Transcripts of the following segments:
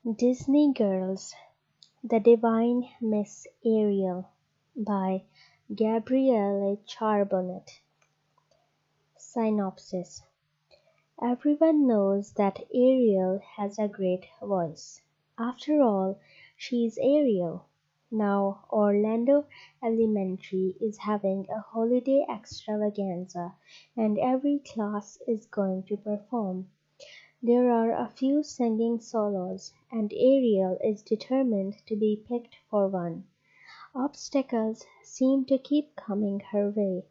Disney Girls: The Divine Miss Ariel by Gabrielle Charbonnet. Synopsis: Everyone knows that Ariel has a great voice. After all, she's Ariel. Now Orlando Elementary is having a holiday extravaganza and every class is going to perform. There are a few singing solos, and Ariel is determined to be picked for one. Obstacles seem to keep coming her way,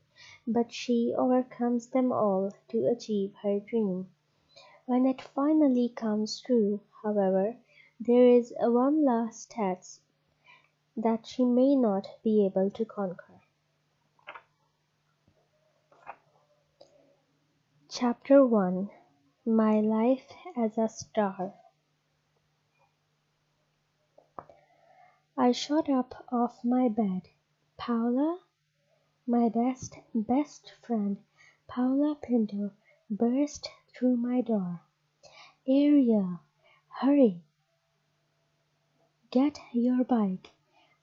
but she overcomes them all to achieve her dream. When it finally comes true, however, there is one last test that she may not be able to conquer. Chapter 1: My Life as a Star. I shot up off my bed. Paula, my best friend, Paula Pinto, burst through my door. Ariel, hurry! Get your bike.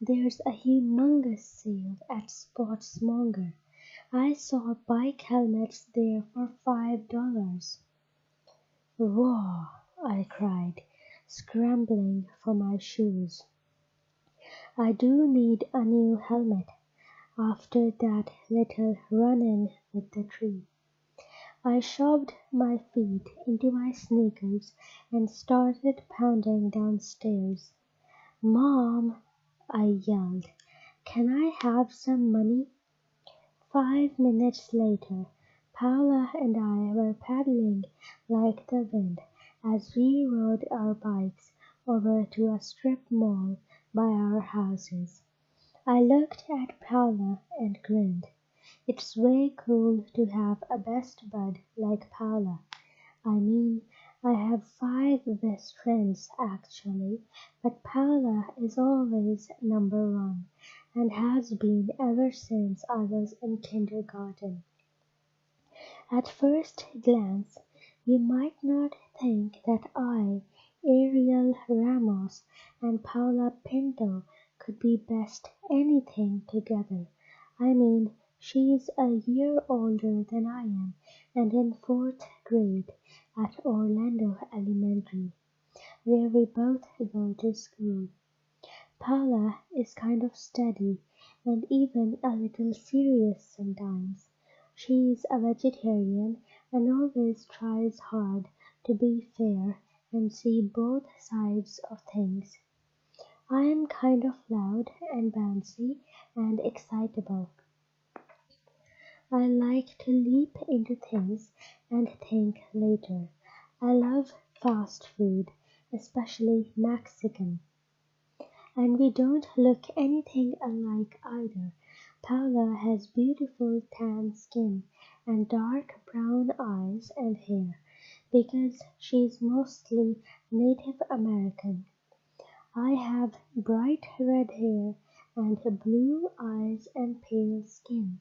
There's a humongous sale at Sportsmonger. I saw bike helmets there for $5. Whoa! I cried, scrambling for my shoes. I do need a new helmet after that little run-in with the tree. I shoved my feet into my sneakers and started pounding downstairs. Mom, I yelled, can I have some money? 5 minutes later, Paula and I were paddling like the wind as we rode our bikes over to a strip mall by our houses. I looked at Paula and grinned. It's way cool to have a best bud like Paula. I mean, I have 5 best friends actually, but Paula is always number one and has been ever since I was in kindergarten. At first glance, you might not think that I, Ariel Ramos, and Paula Pinto could be best anything together. I mean, she's a year older than I am and in 4th grade at Orlando Elementary, where we both go to school. Paula is kind of steady and even a little serious sometimes. She's a vegetarian and always tries hard to be fair and see both sides of things. I am kind of loud and bouncy and excitable. I like to leap into things and think later. I love fast food, especially Mexican. And we don't look anything alike either. Paula has beautiful tan skin and dark brown eyes and hair because she's mostly Native American. I have bright red hair and blue eyes and pale skin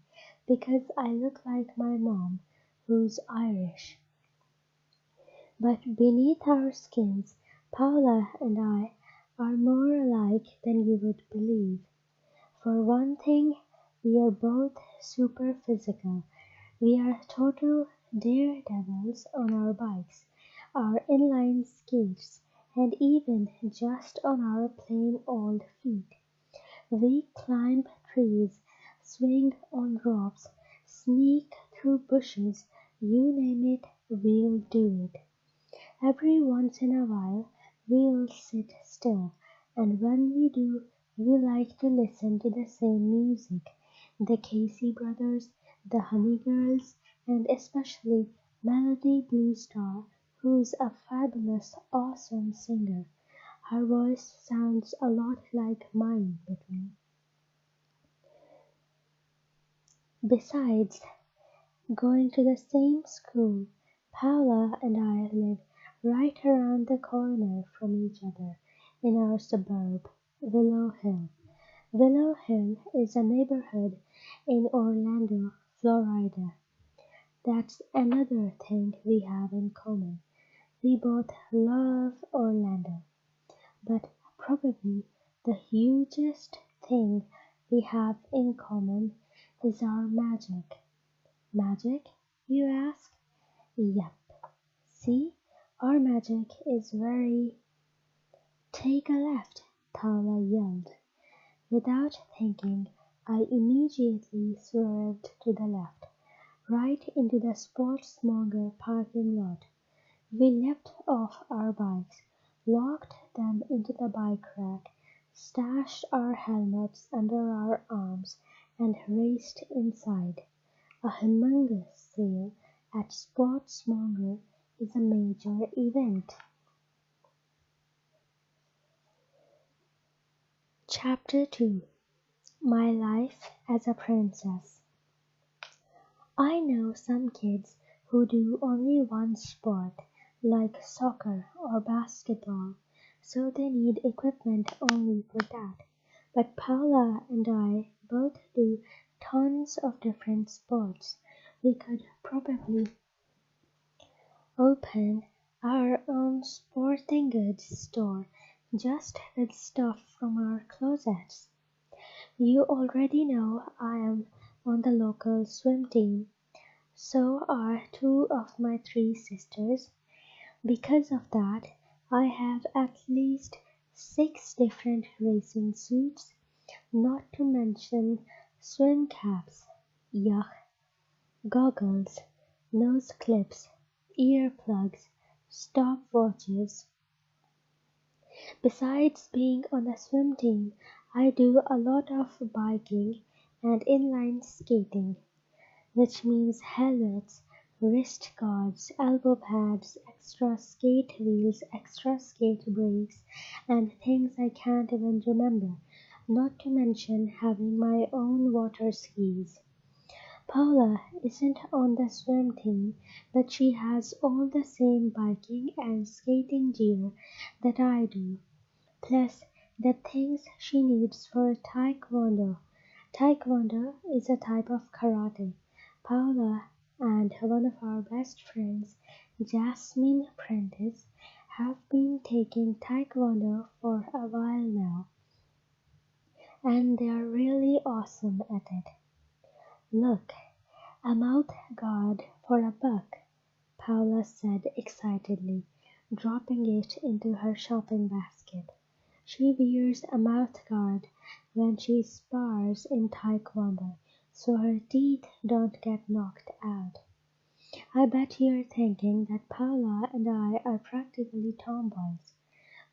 because I look like my mom, who's Irish. But beneath our skins, Paula and I are more alike than you would believe. For one thing, we are both super physical. We are total daredevils on our bikes, our inline skates, and even just on our plain old feet. We climb trees, swing on ropes, sneak through bushes, you name it, we'll do it. Every once in a while, we'll sit still, and when we do, we like to listen to the same music, the Casey Brothers, the Honey Girls, and especially Melody Blue Star, who's a fabulous, awesome singer. Her voice sounds a lot like mine between. Besides going to the same school, Paula and I live right around the corner from each other in our suburb, Willow Hill. Willow Hill is a neighborhood in Orlando, Florida. That's another thing we have in common. We both love Orlando. but probably the hugest thing we have in common is our magic. Magic, you ask? Yep. See, our magic is very... Take a left, Paula yelled. Without thinking, I immediately swerved to the left, right into the sportsmonger parking lot. We leapt off our bikes, locked them into the bike rack, stashed our helmets under our arms, and raced inside. A humongous sale at Sportsmonger is a major event. Chapter 2. My Life as a Princess. I know some kids who do only one sport, like soccer or basketball, so they need equipment only for that. But Paula and I both do tons of different sports. We could probably open our own sporting goods store just with stuff from our closets. You already know I am on the local swim team. So are two of my three sisters. Because of that, I have at least 6 different racing suits, not to mention swim caps, yuck, goggles, nose clips, earplugs, stopwatches. Besides being on the swim team, I do a lot of biking and inline skating, which means helmets, wrist guards, elbow pads, extra skate wheels, extra skate brakes, and things I can't even remember, not to mention having my own water skis. Paula isn't on the swim team, but she has all the same biking and skating gear that I do, plus the things she needs for taekwondo. Taekwondo is a type of karate. Paula and one of our best friends, Jasmine Prentice, have been taking taekwondo for a while now, and they're really awesome at it. Look, a mouth guard for a buck, Paula said excitedly, dropping it into her shopping basket. She wears a mouth guard when she spars in taekwondo, so her teeth don't get knocked out. I bet you're thinking that Paula and I are practically tomboys.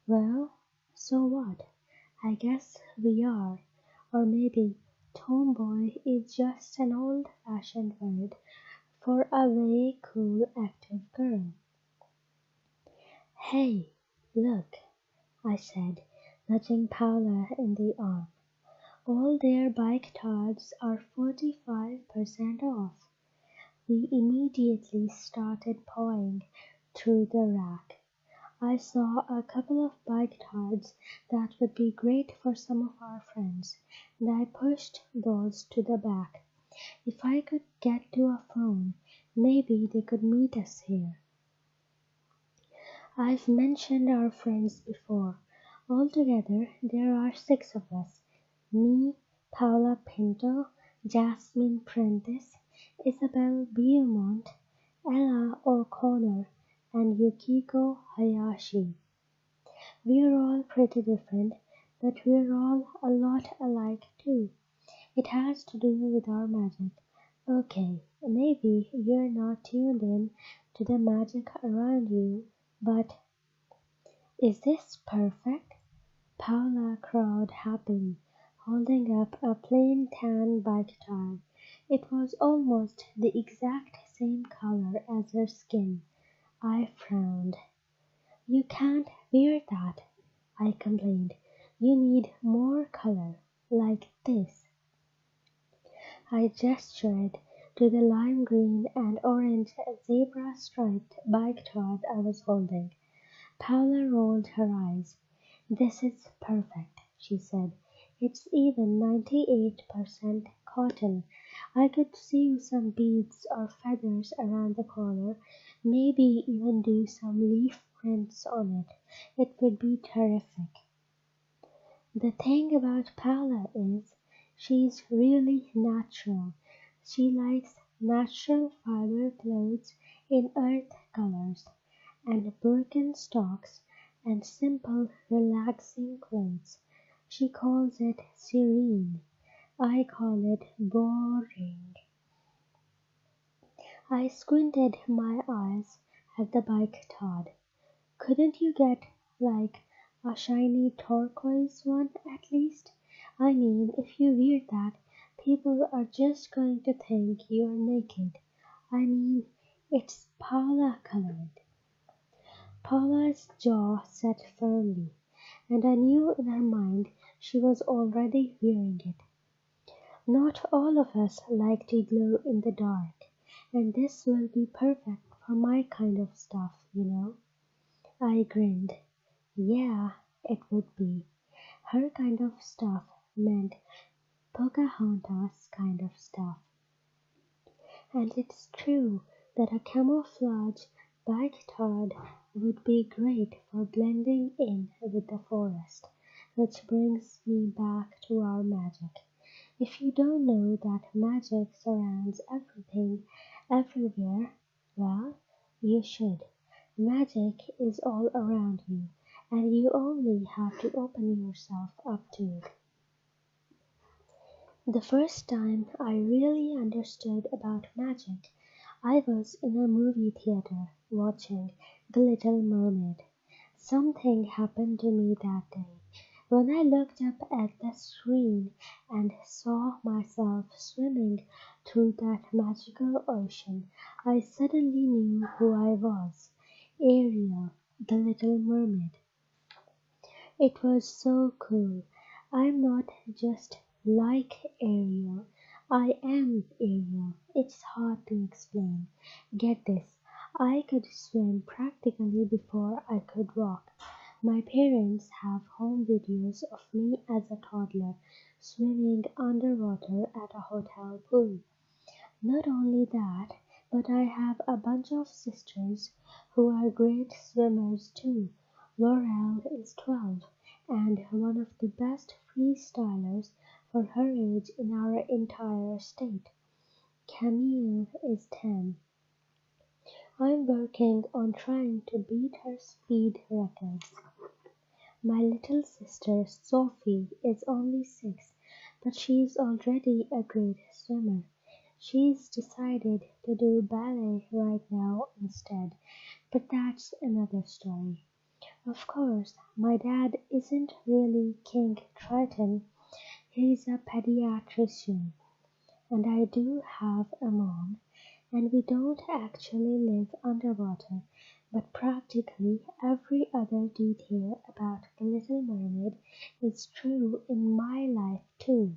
Well, so what? I guess we are. Or maybe tomboy is just an old-fashioned word for a very cool, active girl. Hey, look, I said, nudging Paula in the arm. All their bike cards are 45% off. We immediately started pawing through the rack. I saw a couple of bike cards that would be great for some of our friends, and I pushed those to the back. If I could get to a phone, maybe they could meet us here. I've mentioned our friends before. Altogether, there are 6 of us. Me, Paula Pinto, Jasmine Prentice, Isabel Beaumont, Ella O'Connor, and Yukiko Hayashi. We're all pretty different, but we're all a lot alike too. It has to do with our magic. Okay, maybe you're not tuned in to the magic around you, but is this perfect? Paula crowed happily, holding up a plain tan bike tire. It was almost the exact same color as her skin. I frowned. You can't wear that, I complained. You need more color, like this. I gestured to the lime green and orange zebra-striped bike tire I was holding. Paula rolled her eyes. This is perfect, she said. It's even 98% cotton. I could sew some beads or feathers around the collar, maybe even do some leaf prints on it. it would be terrific. The thing about Paula is she's really natural. She likes natural fiber clothes in earth colors and Birkenstocks and simple, relaxing clothes. She calls it serene. I call it boring. I squinted my eyes at the bike Todd. Couldn't you get, like, a shiny turquoise one at least? I mean, if you wear that, people are just going to think you're naked. I mean, it's Paula colored. Paula's jaw set firmly, and I knew in her mind she was already wearing it. Not all of us like to glow in the dark, and this will be perfect for my kind of stuff, you know. I grinned. Yeah, it would be. Her kind of stuff meant Pocahontas kind of stuff. And it's true that a camouflage backyard would be great for blending in with the forest, which brings me back to our magic. If you don't know that magic surrounds everything, everywhere, well, you should. Magic is all around you, and you only have to open yourself up to it. The first time I really understood about magic, I was in a movie theater watching The Little Mermaid. Something happened to me that day. When I looked up at the screen and saw myself swimming through that magical ocean, I suddenly knew who I was. Ariel, the Little Mermaid. It was so cool. I'm not just like Ariel. I am Ariel. It's hard to explain. Get this. I could swim practically before I could walk. My parents have home videos of me as a toddler swimming underwater at a hotel pool. Not only that, but I have a bunch of sisters who are great swimmers too. Laurel is 12 and one of the best freestylers for her age in our entire state. Camille is 10. I'm working on trying to beat her speed records. My little sister Sophie is only 6, but she's already a great swimmer. She's decided to do ballet right now instead, but that's another story. Of course, my dad isn't really King Triton, he's a pediatrician, and I do have a mom, and we don't actually live underwater, but practically every other detail about The Little Mermaid is true in my life too.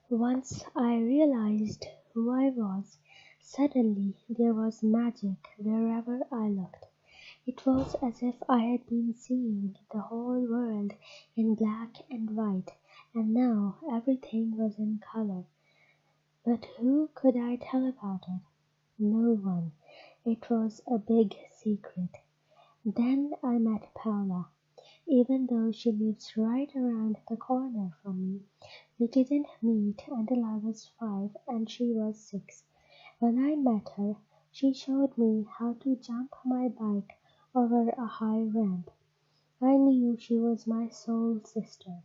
Once I realized who I was, suddenly there was magic wherever I looked. It was as if I had been seeing the whole world in black and white, and now everything was in color. But who could I tell about it? No one. It was a big secret. Then I met Paula. Even though she lives right around the corner from me, we didn't meet until I was 5 and she was 6. When I met her, she showed me how to jump my bike over a high ramp. I knew she was my soul sister.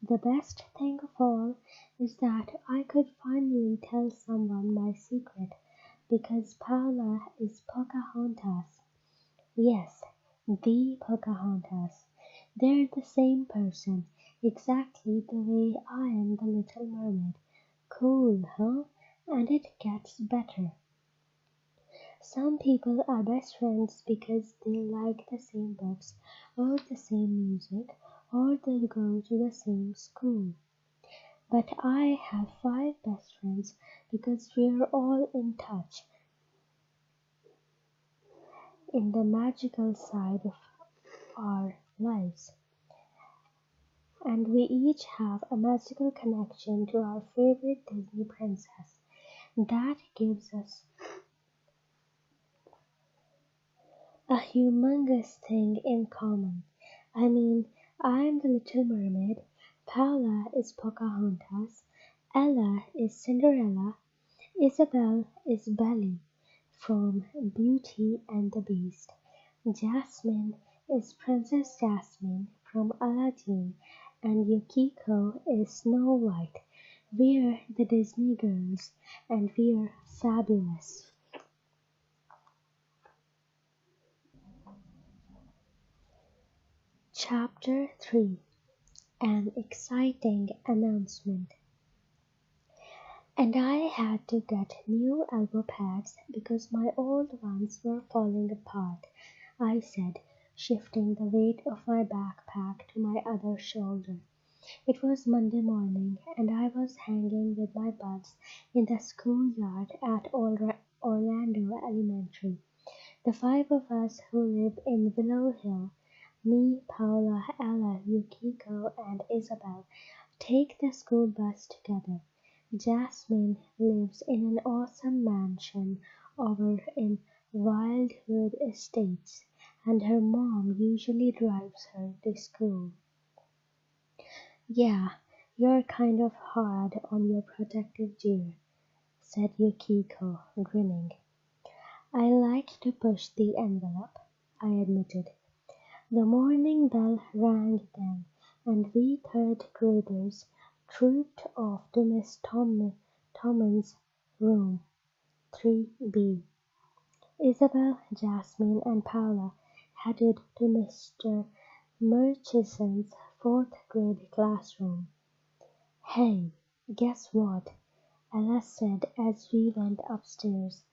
The best thing of all is that I could finally tell someone my secret because Paula is Pocahontas. Yes, the Pocahontas. They're the same person, exactly the way I am the Little Mermaid. Cool, huh? And it gets better. Some people are best friends because they like the same books, or the same music, or they go to the same school. But I have 5 best friends because we're all in touch in the magical side of our lives. And we each have a magical connection to our favorite Disney princess. That gives us A humongous thing in common. I mean, I'm the Little Mermaid, Paula is Pocahontas, Ella is Cinderella, Isabel is Belle from Beauty and the Beast, Jasmine is Princess Jasmine from Aladdin, and Yukiko is Snow White. We're the Disney girls, and we're fabulous. Chapter 3. An exciting announcement. And I had to get new elbow pads because my old ones were falling apart, I said, shifting the weight of my backpack to my other shoulder. It was Monday morning, and I was hanging with my buds in the schoolyard at Orlando Elementary. The five of us who live in Willow Hill, me, Paula, Ella, Yukiko, and Isabel, take the school bus together. Jasmine lives in an awesome mansion over in Wildwood Estates, and her mom usually drives her to school. Yeah, you're kind of hard on your protective dear, said Yukiko, grinning. I like to push the envelope, I admitted. The morning bell rang then, and we third graders trooped off to Miss Tommen's room, 3B. Isabel, Jasmine, and Paula headed to Mr. Murchison's fourth grade classroom. Hey, guess what? Ella said as we went upstairs.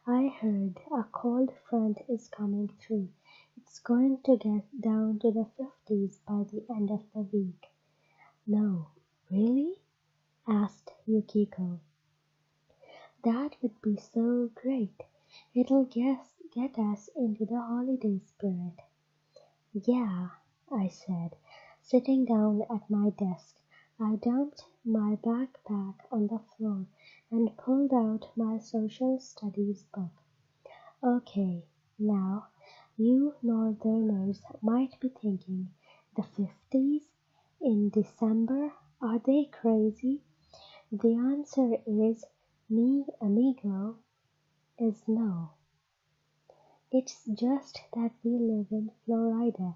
I heard a cold front is coming through. It's going to get down to the 50s by the end of the week. No, really? Asked Yukiko. That would be so great. It'll get us into the holiday spirit. Yeah, I said, sitting down at my desk. I dumped my backpack on the floor and pulled out my social studies book. Okay, now, you Northerners might be thinking, the 50s? In December? Are they crazy? The answer is, mi amigo, is no. It's just that we live in Florida,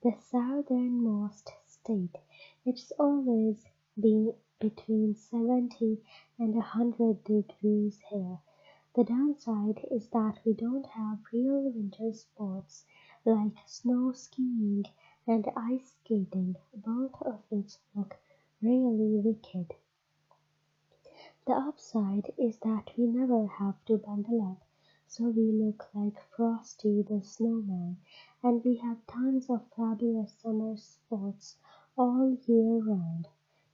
the southernmost state. It's always been between 70 and 100 degrees here. The downside is that we don't have real winter sports like snow skiing and ice skating, both of which look really wicked. The upside is that we never have to bundle up, so we look like Frosty the Snowman, and we have tons of fabulous summer sports all year round.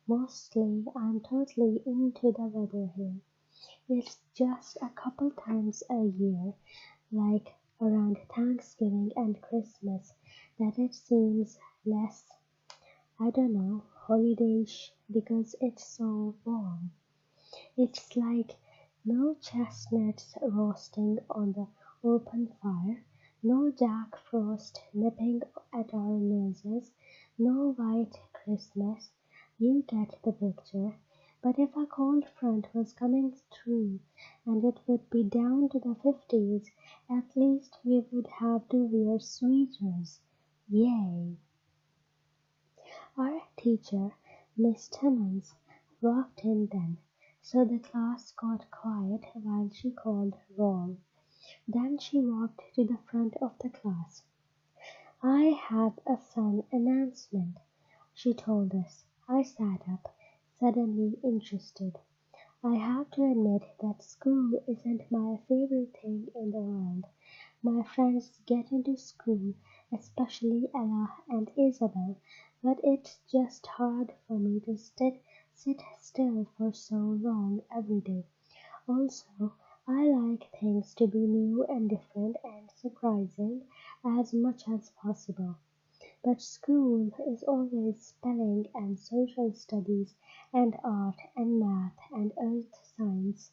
Mostly, I'm totally into the weather here. It's just a couple times a year, like around Thanksgiving and Christmas, that it seems less, I don't know, holiday-ish because it's so warm. It's like no chestnuts roasting on the open fire, no Jack Frost nipping at our noses, no white Christmas. You get the picture. But if a cold front was coming through and it would be down to the 50s, at least we would have to wear sweaters. Yay! Our teacher, Miss Timmons, walked in then, so the class got quiet while she called roll. Then she walked to the front of the class. I have a fun announcement, she told us. I sat up, suddenly interested. I have to admit that school isn't my favorite thing in the world. My friends get into school, especially Ella and Isabel, but it's just hard for me to sit still for so long every day. Also, I like things to be new and different and surprising as much as possible. But school is always spelling and social studies and art and math and earth science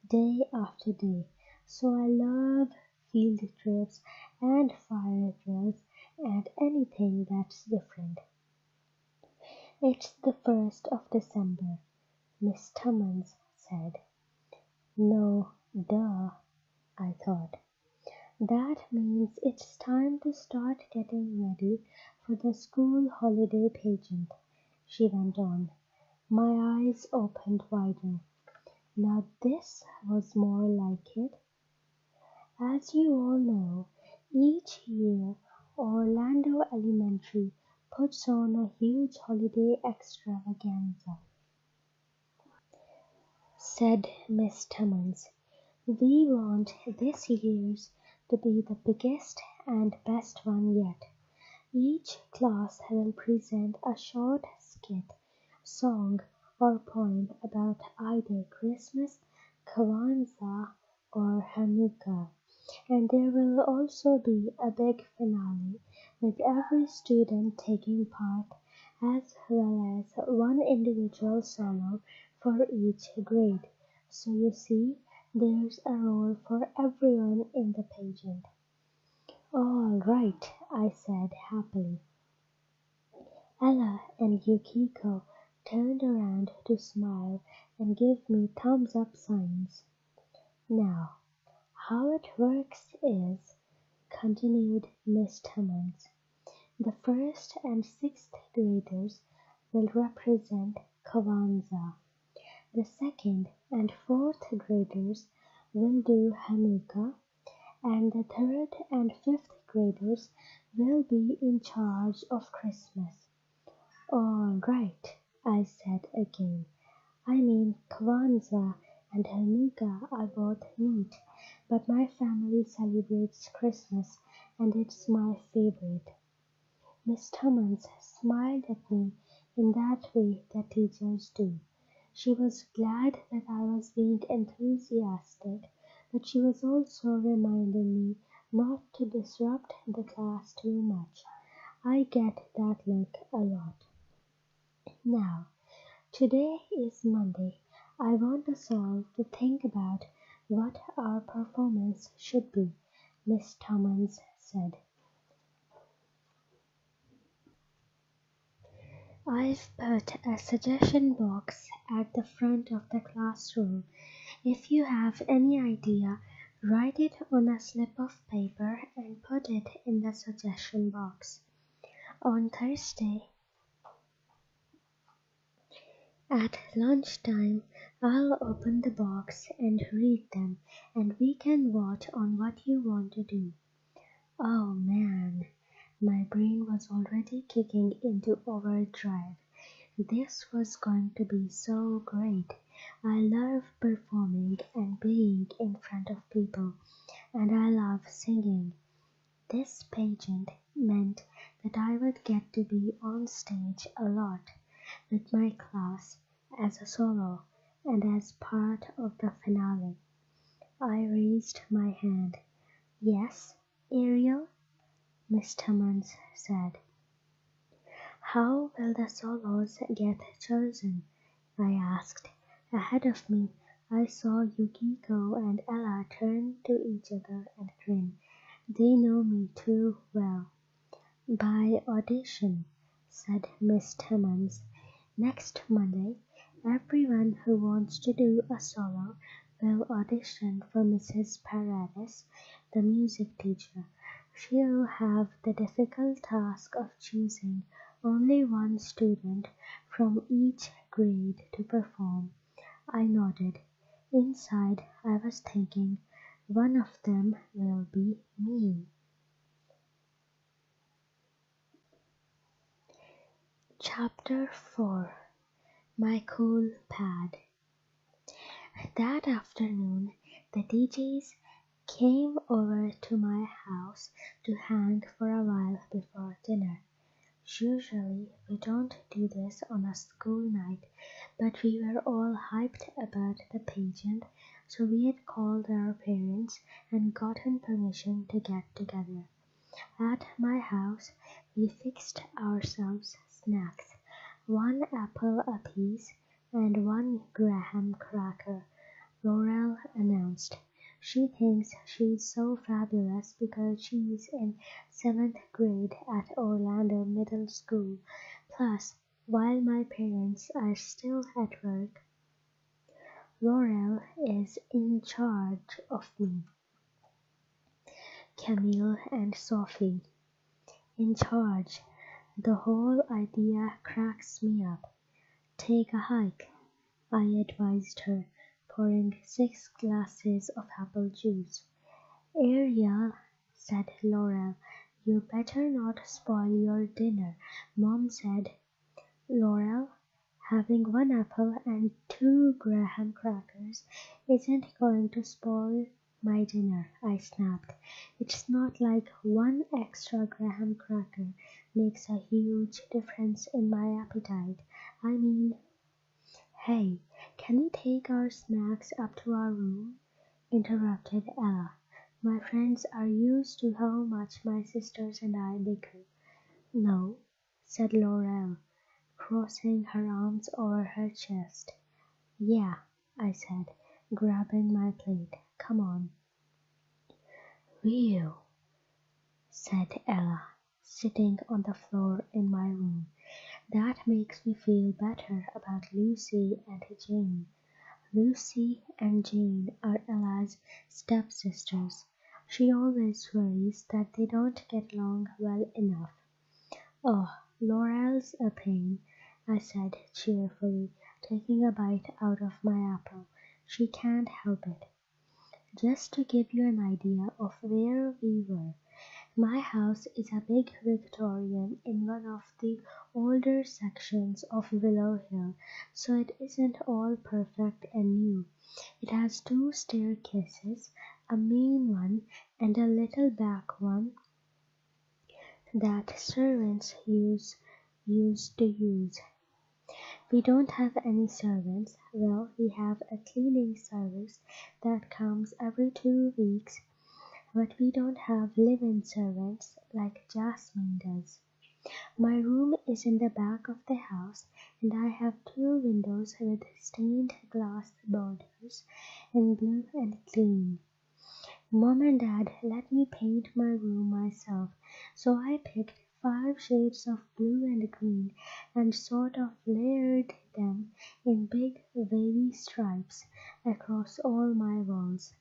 day after day. So I love field trips and fire drills and anything that's different. It's the 1st of December, Miss Tummons said. No, duh, I thought. That means it's time to start getting ready for the school holiday pageant, she went on. My eyes opened wider. Now this was more like it. As you all know, each year Orlando Elementary puts on a huge holiday extravaganza, said Miss Timmons. We want this year's to be the biggest and best one yet. Each class will present a short skit, song, or poem about either Christmas, Kwanzaa, or Hanukkah. And there will also be a big finale with every student taking part as well as one individual solo for each grade. So you see, there's a role for everyone in the pageant. All right, I said happily. Ella and Yukiko turned around to smile and give me thumbs up signs. Now, how it works is, continued Miss Timmons, the 1st and 6th graders will represent Kwanzaa. The 2nd and 4th graders will do Hanukkah, and the 3rd and 5th graders will be in charge of Christmas. All right, I said again. I mean, Kwanzaa and Hanukkah are both neat, but my family celebrates Christmas and it's my favorite. Miss Timmons smiled at me in that way that teachers do. She was glad that I was being enthusiastic, but she was also reminding me not to disrupt the class too much. I get that look a lot. Now, today is Monday. I want us all to think about what our performance should be, Miss Timmons said. I've put a suggestion box at the front of the classroom. If you have any idea, write it on a slip of paper and put it in the suggestion box. On Thursday, at lunchtime, I'll open the box and read them, and we can vote on what you want to do. Oh man, my brain was already kicking into overdrive. This was going to be so great. I love performing and being in front of people, and I love singing. This pageant meant that I would get to be on stage a lot with my class as a solo and as part of the finale. I raised my hand. Yes, Ariel? Miss Timmons said. How will the solos get chosen? I asked. Ahead of me, I saw Yukiko and Ella turn to each other and grin. They know me too well. By audition, said Miss Timmons. Next Monday, everyone who wants to do a solo will audition for Mrs. Paredes, the music teacher. She'll have the difficult task of choosing only one student from each grade to perform. I nodded. Inside, I was thinking, one of them will be me. Chapter 4. My Cool Pad. That afternoon, the DJs came over to my house to hang for a while before dinner. Usually, we don't do this on a school night, but we were all hyped about the pageant, so we had called our parents and gotten permission to get together. At my house, we fixed ourselves snacks, one apple apiece and one graham cracker, Laurel announced. She thinks she's so fabulous because she's in 7th grade at Orlando Middle School. Plus, while my parents are still at work, Laurel is in charge of me, Camille and Sophie. In charge. The whole idea cracks me up. Take a hike, I advised her, pouring 6 glasses of apple juice. Ariel, said Laurel, you better not spoil your dinner, Mom said. Laurel, having 1 apple and 2 graham crackers isn't going to spoil my dinner, I snapped. It's not like 1 extra graham cracker makes a huge difference in my appetite. I mean, hey, can we take our snacks up to our room? Interrupted Ella. My friends are used to how much my sisters and I bicker. No, said Laurel, crossing her arms over her chest. Yeah, I said, grabbing my plate. Come on. Phew, said Ella, sitting on the floor in my room. That makes me feel better about Lucy and Jane. Lucy and Jane are Ella's stepsisters. She always worries that they don't get along well enough. Oh, Laurel's a pain, I said cheerfully, taking a bite out of my apple. She can't help it. Just to give you an idea of where we were, my house is a big Victorian in one of the older sections of Willow Hill, so it isn't all perfect and new. It has 2 staircases, a main one and a little back one that servants used to use. We don't have any servants. Well, we have a cleaning service that comes every 2 weeks, but we don't have live-in servants like Jasmine does. My room is in the back of the house, and I have 2 windows with stained glass borders in blue and green. Mom and Dad let me paint my room myself, so I picked 5 shades of blue and green and sort of layered them in big wavy stripes across all my walls.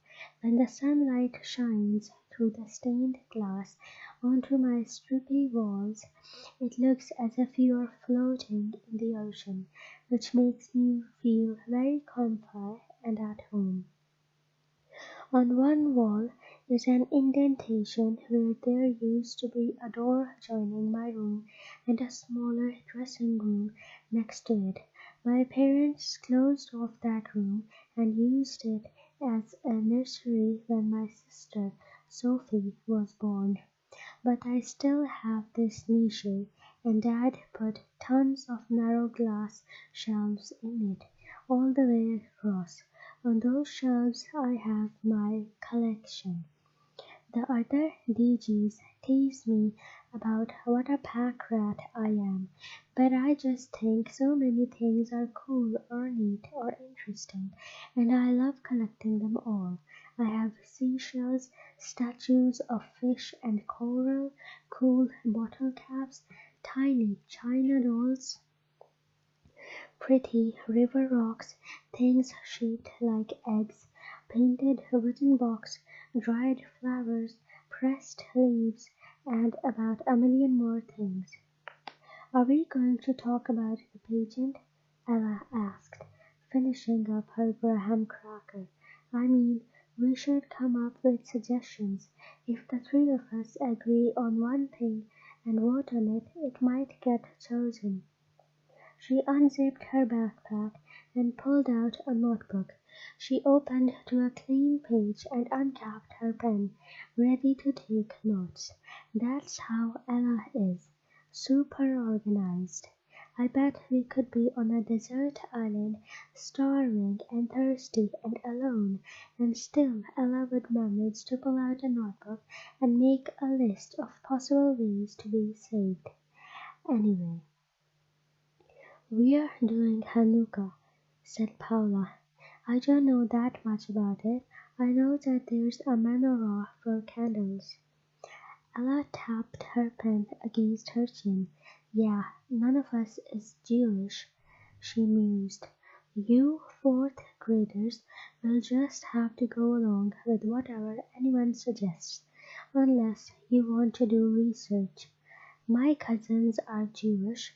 When the sunlight shines through the stained glass onto my stripy walls, it looks as if you are floating in the ocean, which makes me feel very comfy and at home. On one wall is an indentation where there used to be a door joining my room and a smaller dressing room next to it. My parents closed off that room and used it as a nursery when my sister Sophie was born. But I still have this niche, and Dad put tons of narrow glass shelves in it, all the way across. On those shelves I have my collection. The other DGs tease me about what a pack rat I am, but I just think so many things are cool or neat or interesting, and I love collecting them all. I have seashells, statues of fish and coral, cool bottle caps, tiny china dolls, pretty river rocks, things shaped like eggs, painted wooden box, dried flowers, pressed leaves, and about a million more things. Are we going to talk about the pageant? Ella asked, finishing up her graham cracker. I mean, we should come up with suggestions. If the 3 of us agree on one thing and vote on it, it might get chosen. She unzipped her backpack and pulled out a notebook. She opened to a clean page and uncapped her pen, ready to take notes. That's how Ella is. Super organized. I bet we could be on a desert island, starving and thirsty and alone, and still Ella would manage to pull out a notebook and make a list of possible ways to be saved. Anyway, we're doing Hanukkah, said Paula. I don't know that much about it. I know that there's a menorah for candles. Ella tapped her pen against her chin. Yeah, none of us is Jewish, she mused. You fourth graders will just have to go along with whatever anyone suggests, unless you want to do research. My cousins are Jewish,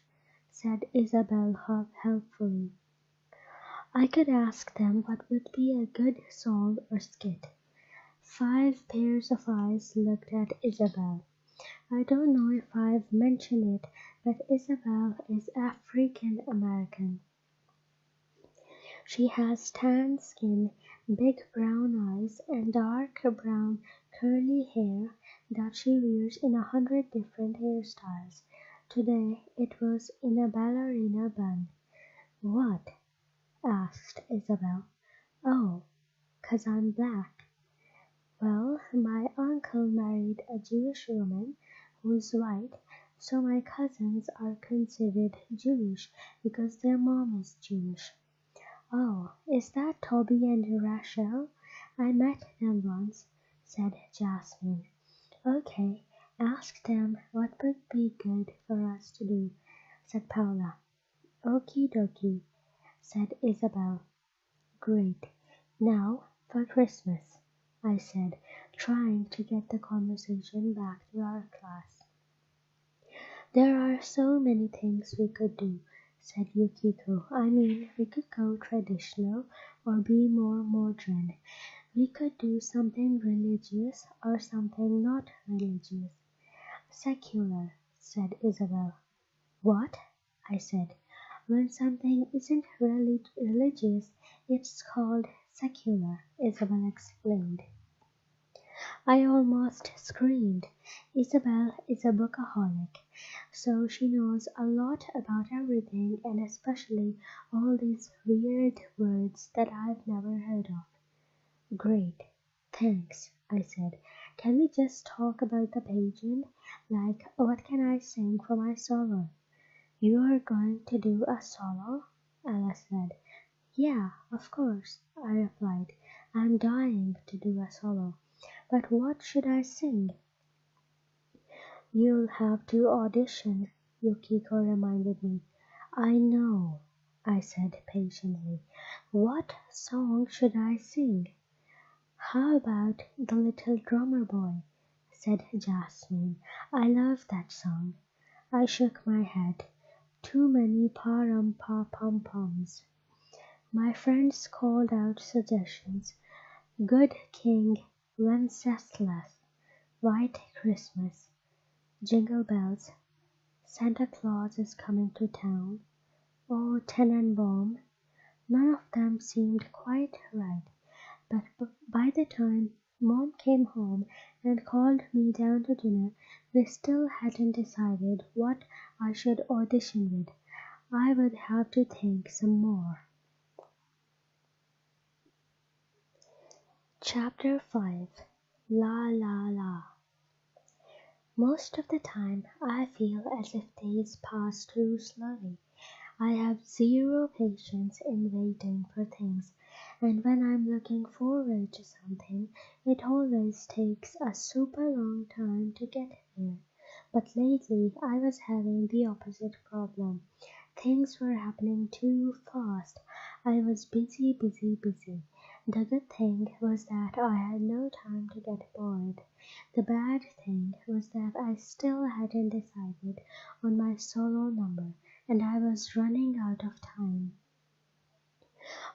said Isabel helpfully. I could ask them what would be a good song or skit. 5 pairs of eyes looked at Isabel. I don't know if I've mentioned it, but Isabel is African American. She has tan skin, big brown eyes, and dark brown curly hair that she wears in 100 different hairstyles. Today it was in a ballerina bun. What? Asked Isabel. Oh, 'cause I'm black. Well, my uncle married a Jewish woman who's white, so my cousins are considered Jewish because their mom is Jewish. Oh, is that Toby and Rachel? I met them once, said Jasmine. Okay, ask them what would be good for us to do, said Paula. Okie dokie, said Isabel. Great. Now for Christmas, I said, trying to get the conversation back to our class. There are so many things we could do, said Yukiko. I mean, we could go traditional or be more modern. We could do something religious or something not religious. Secular, said Isabel. What? I said. When something isn't really religious, it's called secular, Isabel explained. I almost screamed. Isabel is a bookaholic, so she knows a lot about everything and especially all these weird words that I've never heard of. Great, thanks, I said. Can we just talk about the pageant? Like, what can I sing for my solo? You are going to do a solo? Ella said. Yeah, of course, I replied. I'm dying to do a solo. But what should I sing? You'll have to audition, Yukiko reminded me. I know, I said patiently. What song should I sing? How about The Little Drummer Boy? Said Jasmine. I love that song. I shook my head. Too many pa-rum-pa-pum-pums. My friends called out suggestions. Good King Wenceslas, White Christmas, Jingle Bells, Santa Claus is Coming to Town, Oh Tenenbaum. None of them seemed quite right, but by the time Mom came home and called me down to dinner, we still hadn't decided what I should audition with. I would have to think some more. Chapter 5 La La La. Most of the time I feel as if days pass too slowly. I have zero patience in waiting for things, and when I'm looking forward to something, it always takes a super long time to get there. But lately I was having the opposite problem. Things were happening too fast. I was busy, busy, busy. The good thing was that I had no time to get bored. The bad thing was that I still hadn't decided on my solo number, and I was running out of time.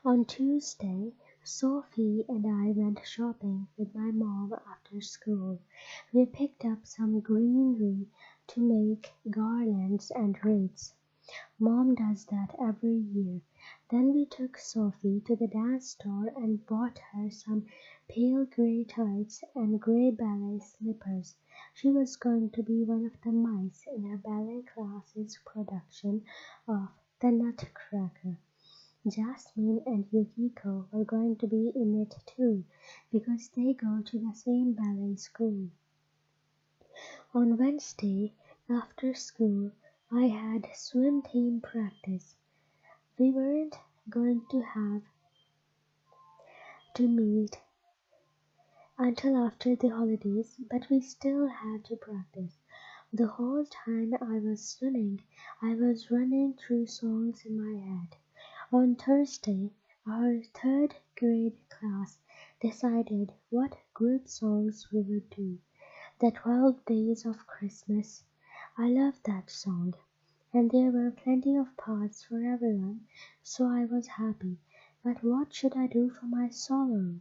On Tuesday, Sophie and I went shopping with my mom after school. We picked up some greenery to make garlands and wreaths. Mom does that every year. Then we took Sophie to the dance store and bought her some pale grey tights and grey ballet slippers. She was going to be one of the mice in her ballet class's production of The Nutcracker. Jasmine and Yukiko were going to be in it too, because they go to the same ballet school. On Wednesday, after school, I had swim team practice. We weren't going to have to meet until after the holidays, but we still had to practice. The whole time I was swimming, I was running through songs in my head. On Thursday, our third grade class decided what group songs we would do. The 12 Days of Christmas. I loved that song, and there were plenty of parts for everyone, so I was happy. But what should I do for my solo?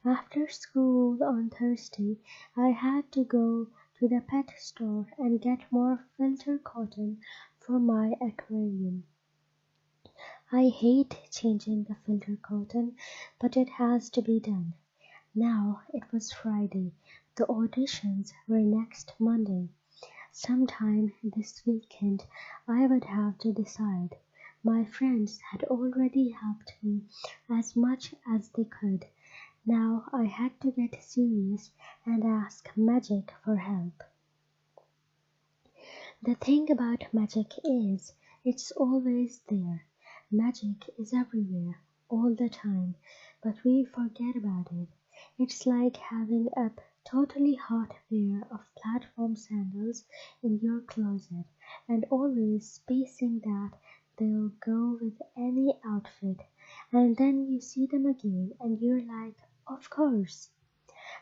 After school on Thursday, I had to go to the pet store and get more filter cotton for my aquarium. I hate changing the filter cotton, but it has to be done. Now it was Friday. The auditions were next Monday. Sometime this weekend I would have to decide. My friends had already helped me as much as they could. Now I had to get serious and ask magic for help. The thing about magic is, it's always there. Magic is everywhere, all the time, but we forget about it. It's like having a totally hot pair of platform sandals in your closet and always spacing that they'll go with any outfit. And then you see them again and you're like, of course.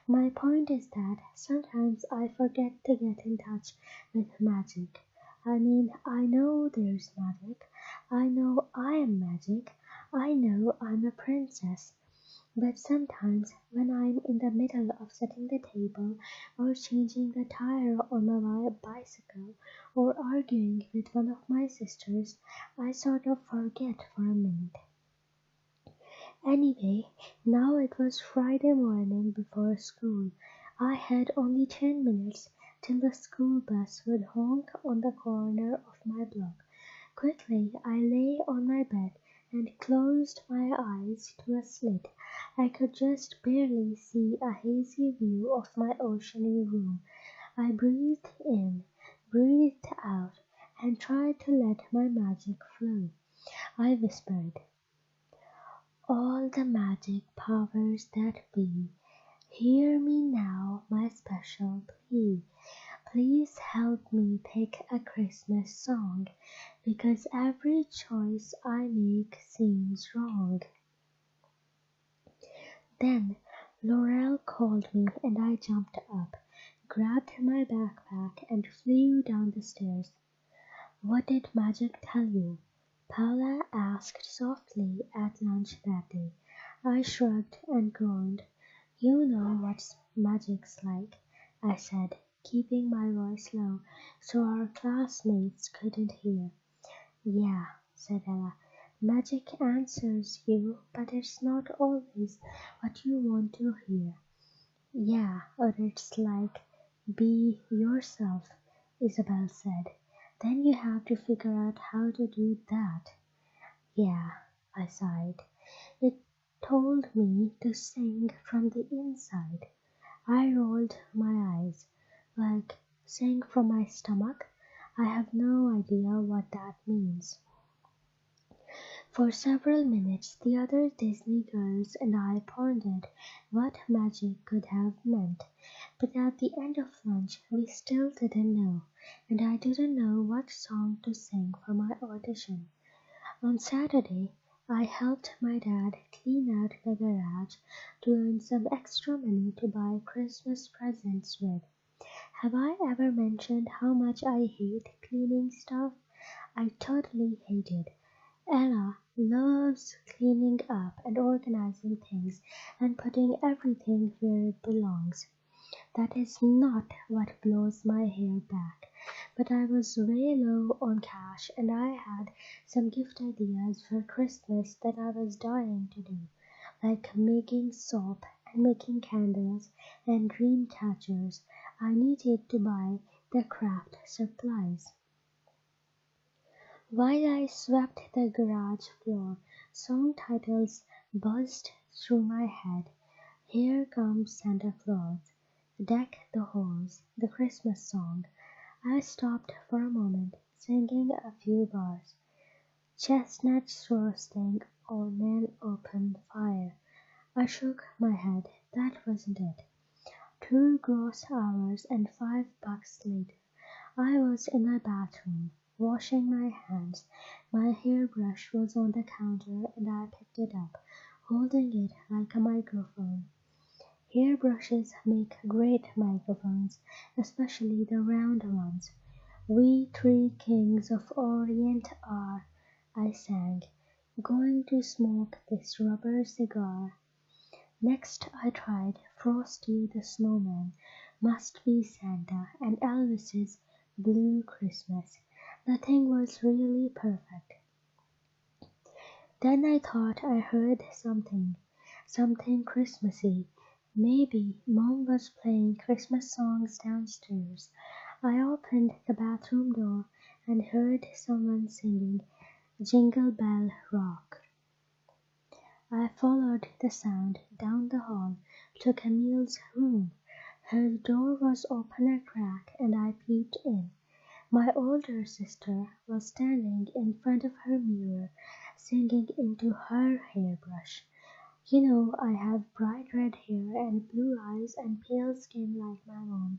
My point is that sometimes I forget to get in touch with magic. I mean, I know there's magic. I know I am magic. I know I'm a princess. But sometimes when I'm in the middle of setting the table or changing the tire on my bicycle or arguing with one of my sisters, I sort of forget for a minute. Anyway, now it was Friday morning before school. I had only 10 minutes till the school bus would honk on the corner of my block. Quickly, I lay on my bed and closed my eyes to a slit. I could just barely see a hazy view of my oceany room. I breathed in, breathed out, and tried to let my magic flow. I whispered, all the magic powers that be, hear me now my special plea. Please help me pick a Christmas song, because every choice I make seems wrong. Then Laurel called me and I jumped up, grabbed my backpack and flew down the stairs. What did magic tell you? Paula asked softly at lunch that day. I shrugged and groaned. You know what magic's like, I said, keeping my voice low so our classmates couldn't hear. Yeah, said Ella. Magic answers you, but it's not always what you want to hear. Yeah, or it's like, be yourself, Isabel said. Then you have to figure out how to do that. Yeah, I sighed. It told me to sing from the inside. I rolled my eyes. Like, sing from my stomach? I have no idea what that means. For several minutes the other Disney girls and I pondered what magic could have meant, but at the end of lunch we still didn't know, and I didn't know what song to sing for my audition. On Saturday, I helped my dad clean out the garage to earn some extra money to buy Christmas presents with. Have I ever mentioned how much I hate cleaning stuff? I totally hate it. Ella loves cleaning up and organizing things and putting everything where it belongs. That is not what blows my hair back. But I was way low on cash and I had some gift ideas for Christmas that I was dying to do, like making soap and making candles and dream catchers. I needed to buy the craft supplies. While I swept the garage floor, song titles buzzed through my head. Here comes Santa Claus, Deck the Halls, the Christmas song. I stopped for a moment, singing a few bars. Chestnuts roasting on an open fire. I shook my head. That wasn't it. 2 gross hours and $5 later, I was in my bathroom, washing my hands. My hairbrush was on the counter and I picked it up, holding it like a microphone. Hairbrushes make great microphones, especially the round ones. We 3 kings of Orient are, I sang, going to smoke this rubber cigar. Next I tried Frosty the Snowman, Must Be Santa, and Elvis's Blue Christmas. The thing was really perfect. Then I thought I heard something Christmassy. Maybe Mom was playing Christmas songs downstairs. I opened the bathroom door and heard someone singing Jingle Bell Rock. I followed the sound down the hall to Camille's room. Her door was open a crack and I peeped in. My older sister was standing in front of her mirror, singing into her hairbrush. You know, I have bright red hair and blue eyes and pale skin like my mom,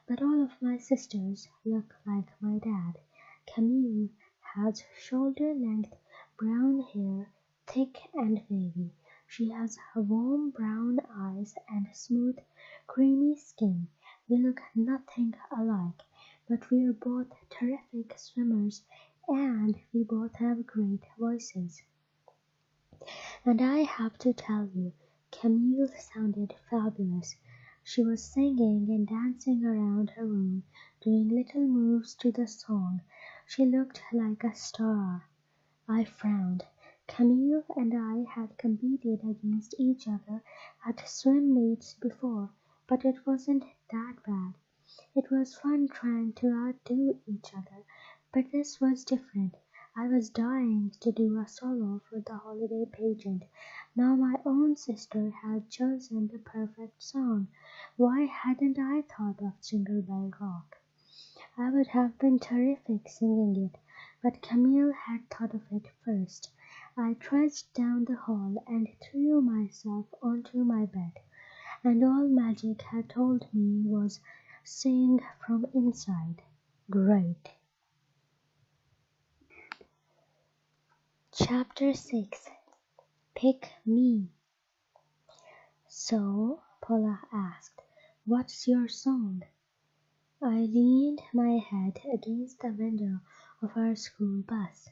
but all of my sisters look like my dad. Camille has shoulder-length brown hair, thick and wavy. She has warm brown eyes and smooth, creamy skin. We look nothing alike, but we are both terrific swimmers and we both have great voices. And I have to tell you, Camille sounded fabulous. She was singing and dancing around her room, doing little moves to the song. She looked like a star. I frowned. Camille and I had competed against each other at swim meets before, but it wasn't that bad. It was fun trying to outdo each other, but this was different. I was dying to do a solo for the holiday pageant. Now my own sister had chosen the perfect song. Why hadn't I thought of Jingle Bell Rock? I would have been terrific singing it, but Camille had thought of it first. I trudged down the hall and threw myself onto my bed, and all magic had told me was sing from inside. Great. Chapter 6. Pick Me. So, Paula asked, what's your song? I leaned my head against the window of our school bus.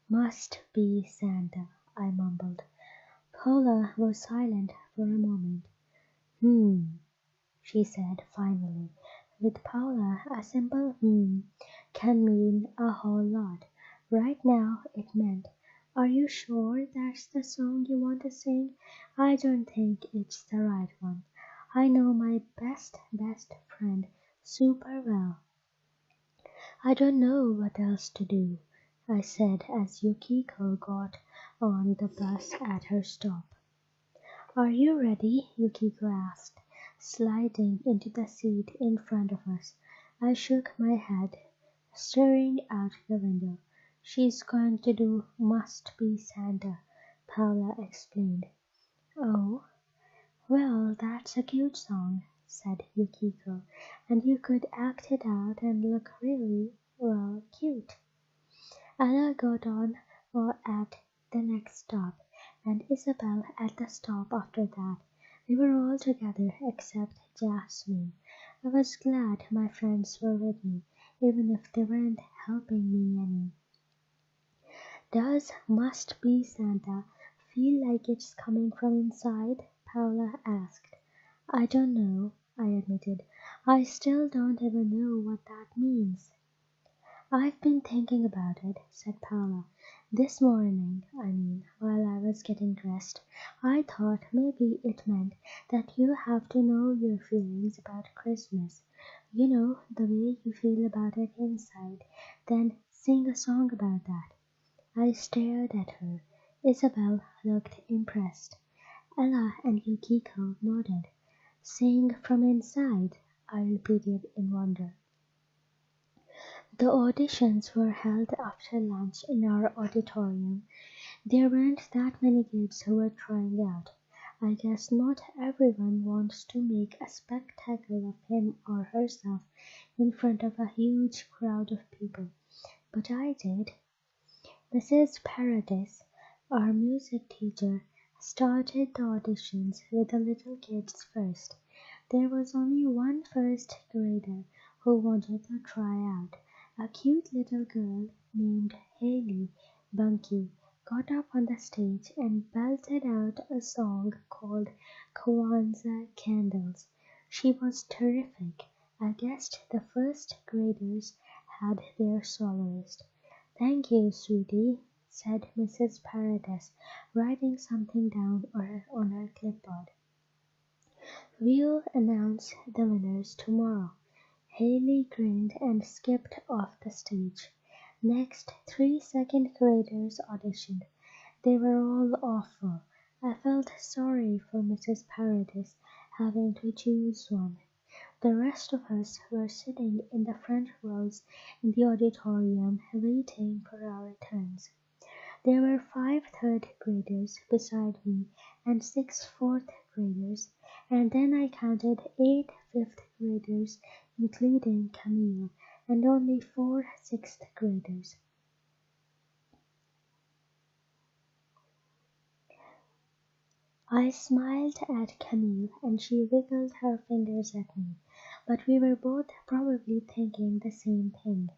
Must be Santa, I mumbled. Paula was silent for a moment. She said finally. With Paula, a simple can mean a whole lot. Right now, it meant, are you sure that's the song you want to sing? I don't think it's the right one. I know my best friend super well. I don't know what else to do, I said as Yukiko got on the bus at her stop. Are you ready? Yukiko asked, sliding into the seat in front of us. I shook my head, staring out the window. She's going to do Must Be Santa, Paula explained. Oh, well, that's a cute song, said Yukiko, and you could act it out and look really, well, cute. Ella got on at the next stop, and Isabel at the stop after that. We were all together except Jasmine. I was glad my friends were with me, even if they weren't helping me any. Does Must Be Santa feel like it's coming from inside? Paula asked. I don't know, I admitted. I still don't even know what that means. I've been thinking about it, said Paula. This morning, while I was getting dressed, I thought maybe it meant that you have to know your feelings about Christmas. You know, the way you feel about it inside, then sing a song about that. I stared at her. Isabel looked impressed. Ella and Yukiko nodded. Sing from inside, I repeated in wonder. The auditions were held after lunch in our auditorium. There weren't that many kids who were trying out. I guess not everyone wants to make a spectacle of him or herself in front of a huge crowd of people, but I did. Mrs. Paradis, our music teacher, started the auditions with the little kids first. There was only one first grader who wanted to try out. A cute little girl named Haley Bunky got up on the stage and belted out a song called Kwanzaa Candles. She was terrific. I guessed the first graders had their soloist. "Thank you, sweetie," said Mrs. Paradis, writing something down on her clipboard. "We'll announce the winners tomorrow." Haley grinned and skipped off the stage. Next, 3 second graders auditioned. They were all awful. I felt sorry for Mrs. Paradis having to choose one. The rest of us were sitting in the front rows in the auditorium waiting for our turns. There were 5 third graders beside me and 6 fourth graders, and then I counted 8 fifth graders, including Camille, and only 4 sixth graders. I smiled at Camille and she wiggled her fingers at me, but we were both probably thinking the same thing.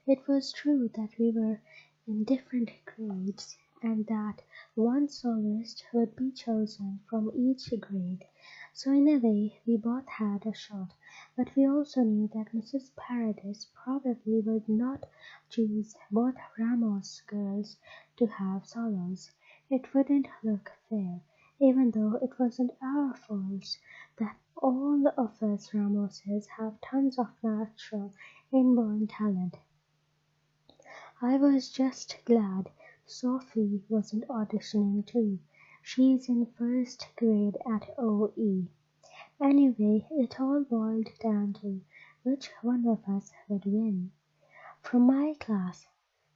It was true that we were in different grades and that one soloist would be chosen from each grade, so in a way we both had a shot, but we also knew that Mrs. Paradis probably would not choose both Ramos girls to have solos. It wouldn't look fair, even though it wasn't our fault that all of us Ramoses have tons of natural inborn talent. I was just glad Sophie wasn't auditioning too. She's in first grade at OE. Anyway, it all boiled down to which one of us would win. From my class,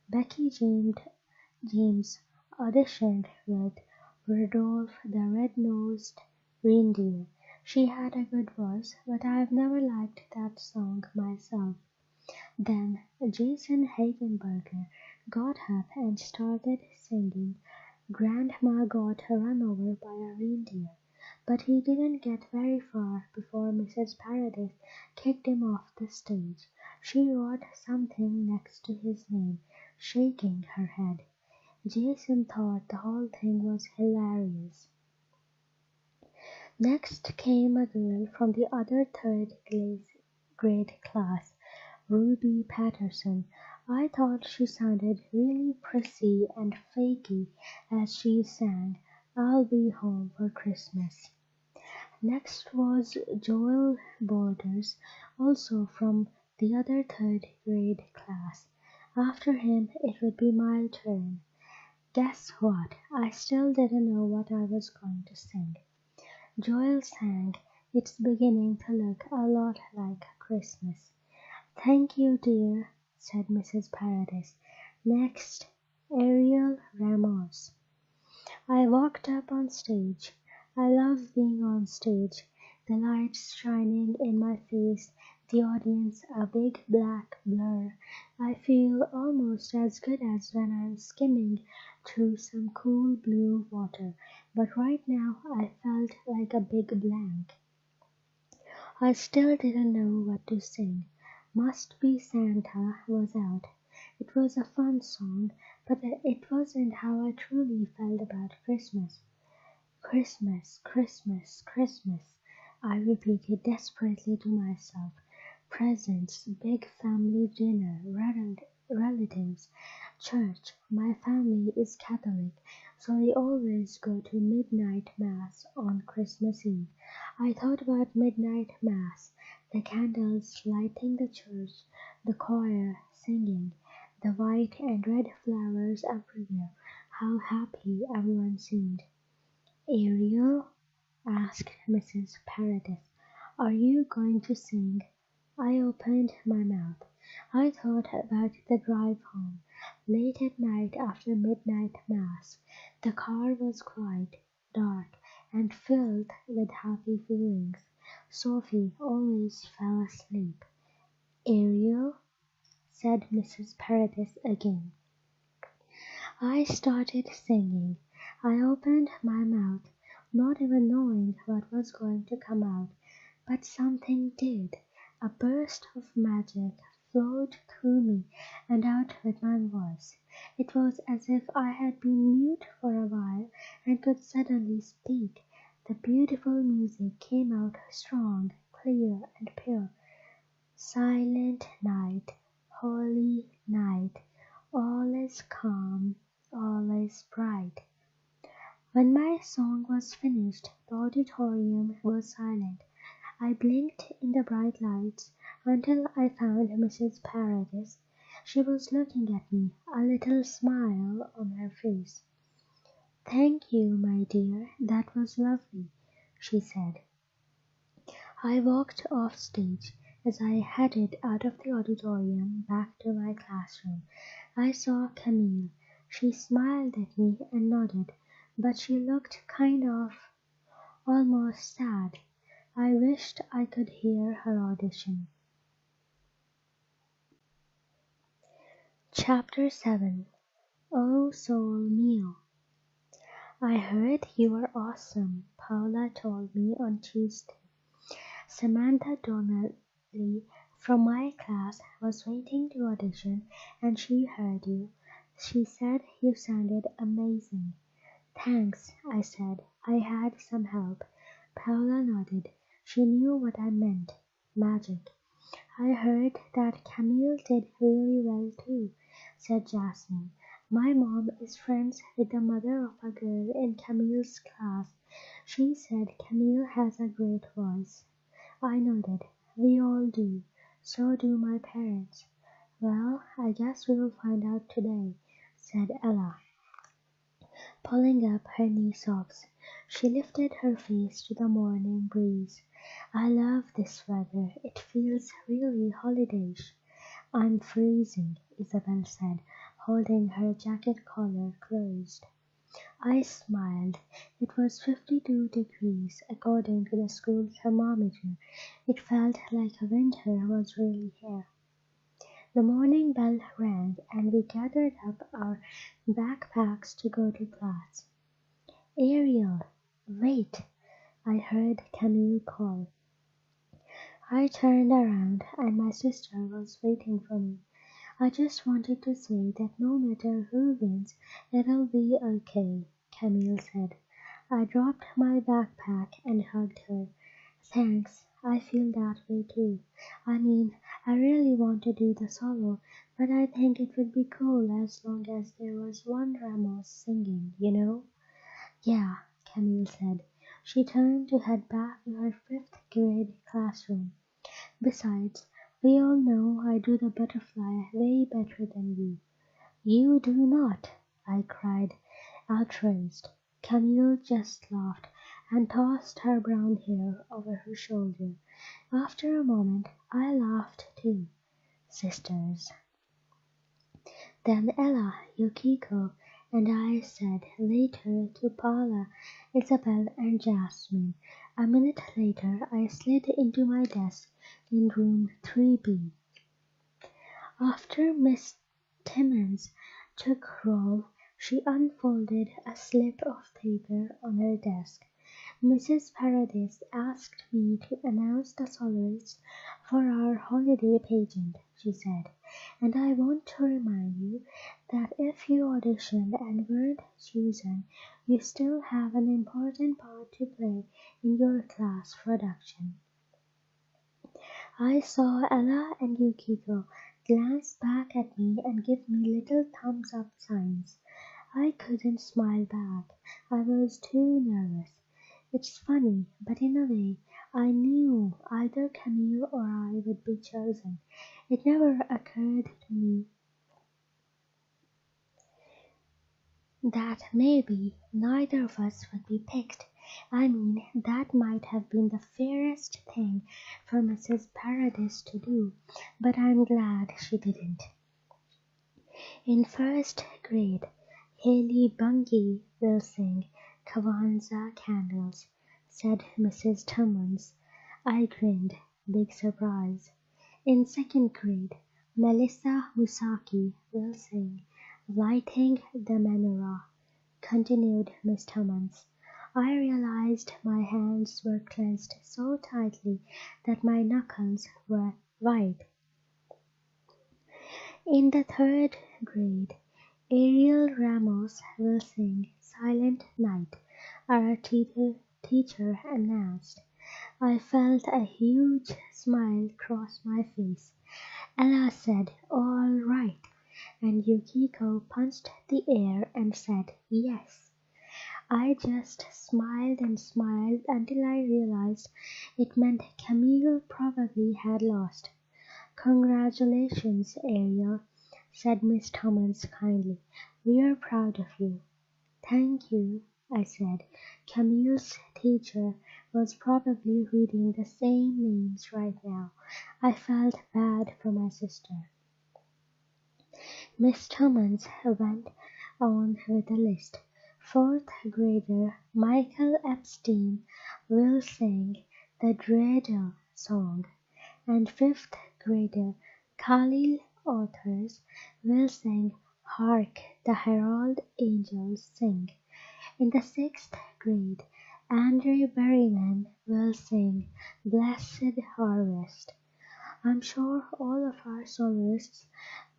Becky James auditioned with Rudolph the Red-Nosed Reindeer. She had a good voice, but I've never liked that song myself. Then Jason Hagenberger got up and started singing "Grandma Got Run Over by a Reindeer," but he didn't get very far before Mrs. Paradis kicked him off the stage. She wrote something next to his name, shaking her head. Jason thought the whole thing was hilarious. Next came a girl from the other third grade class, Ruby Patterson. I thought she sounded really prissy and fakey as she sang "I'll Be Home for Christmas." Next was Joel Borders, also from the other third grade class. After him it would be my turn. Guess what? I still didn't know what I was going to sing. Joel sang "It's Beginning to Look a Lot Like Christmas." "Thank you, dear," said Mrs. Paradis. Next, Ariel Ramos. I walked up on stage. I love being on stage, the lights shining in my face, the audience a big black blur. I feel almost as good as when I'm skimming through some cool blue water, but right now I felt like a big blank. I still didn't know what to sing. "Must Be Santa" was out. It was a fun song, but it wasn't how I truly felt about Christmas. "Christmas, Christmas, Christmas," I repeated desperately to myself. "Presents, big family dinner, relatives, church. My family is Catholic, so we always go to midnight mass on Christmas Eve." I thought about midnight mass, the candles lighting the church, the choir singing, the white and red flowers everywhere, how happy everyone seemed. "Ariel," asked Mrs. Paradis, "are you going to sing?" I opened my mouth. I thought about the drive home, late at night after midnight mass. The car was quiet, dark, and filled with happy feelings. Sophie always fell asleep. Ariel, said Mrs. Paradis again. I started singing. I opened my mouth, not even knowing what was going to come out, but something did. A burst of magic flowed through me and out with my voice. It was as if I had been mute for a while and could suddenly speak. The beautiful music came out strong, clear, and pure. Silent night, holy night, all is calm, all is bright. When my song was finished, the auditorium was silent. I blinked in the bright lights until I found Mrs. Paradis. She was looking at me, a little smile on her face. "Thank you, my dear, that was lovely," she said. I walked off stage. As I headed out of the auditorium back to my classroom, I saw Camille. She smiled at me and nodded, but she looked kind of almost sad. I wished I could hear her audition. Chapter 7. Oh Soul Mio. I heard you were awesome, Paula told me on Tuesday. Samantha Donnelly from my class was waiting to audition and she heard you. She said you sounded amazing. Thanks, I said. I had some help. Paula nodded. She knew what I meant. Magic. I heard that Camille did really well too, said Jasmine. My mom is friends with the mother of a girl in Camille's class. She said Camille has a great voice. I nodded. We all do. So do my parents. Well, I guess we will find out today, said Ella, pulling up her knee socks. She lifted her face to the morning breeze. I love this weather. It feels really holidayish. I'm freezing, Isabel said, holding her jacket collar closed. I smiled. It was 52 degrees, according to the school thermometer. It felt like winter was really here. The morning bell rang, and we gathered up our backpacks to go to class. Ariel, wait! I heard Camille call. I turned around, and my sister was waiting for me. I just wanted to say that no matter who wins, it'll be okay, Camille said. I dropped my backpack and hugged her. Thanks, I feel that way too. I mean, I really want to do the solo, but I think it would be cool as long as there was one Ramos singing, you know? Yeah, Camille said. She turned to head back to her fifth grade classroom. Besides, we all know I do the butterfly way better than you. You do not, I cried, outraged. Camille just laughed and tossed her brown hair over her shoulder. After a moment, I laughed too. Sisters. Then Ella, Yukiko, and I said later to Paula, Isabel, and Jasmine. A minute later, I slid into my desk in room 3B. After Miss Timmins took roll, she unfolded a slip of paper on her desk. Mrs. Paradis asked me to announce the soloists for our holiday pageant, she said, and I want to remind you that if you auditioned and weren't chosen, you still have an important part to play in your class production. I saw Ella and Yukiko glance back at me and give me little thumbs up signs. I couldn't smile back. I was too nervous. It's funny, but in a way, I knew either Camille or I would be chosen. It never occurred to me that maybe neither of us would be picked. I mean, that might have been the fairest thing for Mrs. Paradis to do, but I'm glad she didn't. In first grade, Haley Bungay will sing Kwanzaa candles, said Mrs. Timmons. I grinned, big surprise. In second grade, Melissa Musaki will sing Lighting the Menorah, continued Miss Timmons. I realized my hands were clenched so tightly that my knuckles were white. In the third grade, Ariel Ramos will sing Silent Night, our teacher announced. I felt a huge smile cross my face. Ella said, "All right," and Yukiko punched the air and said, "Yes." I just smiled and smiled until I realized it meant Camille probably had lost. "Congratulations, Ariel," said Miss Thomas kindly. "We're proud of you." "Thank you," I said. Camille's teacher was probably reading the same names right now. I felt bad for my sister. Miss Thomas went on with the list. Fourth grader Michael Epstein will sing the Dreidel song, and fifth grader Khalil Authors will sing Hark the Herald Angels Sing. In the sixth grade, Andre Berryman will sing Blessed Harvest. I'm sure all of our soloists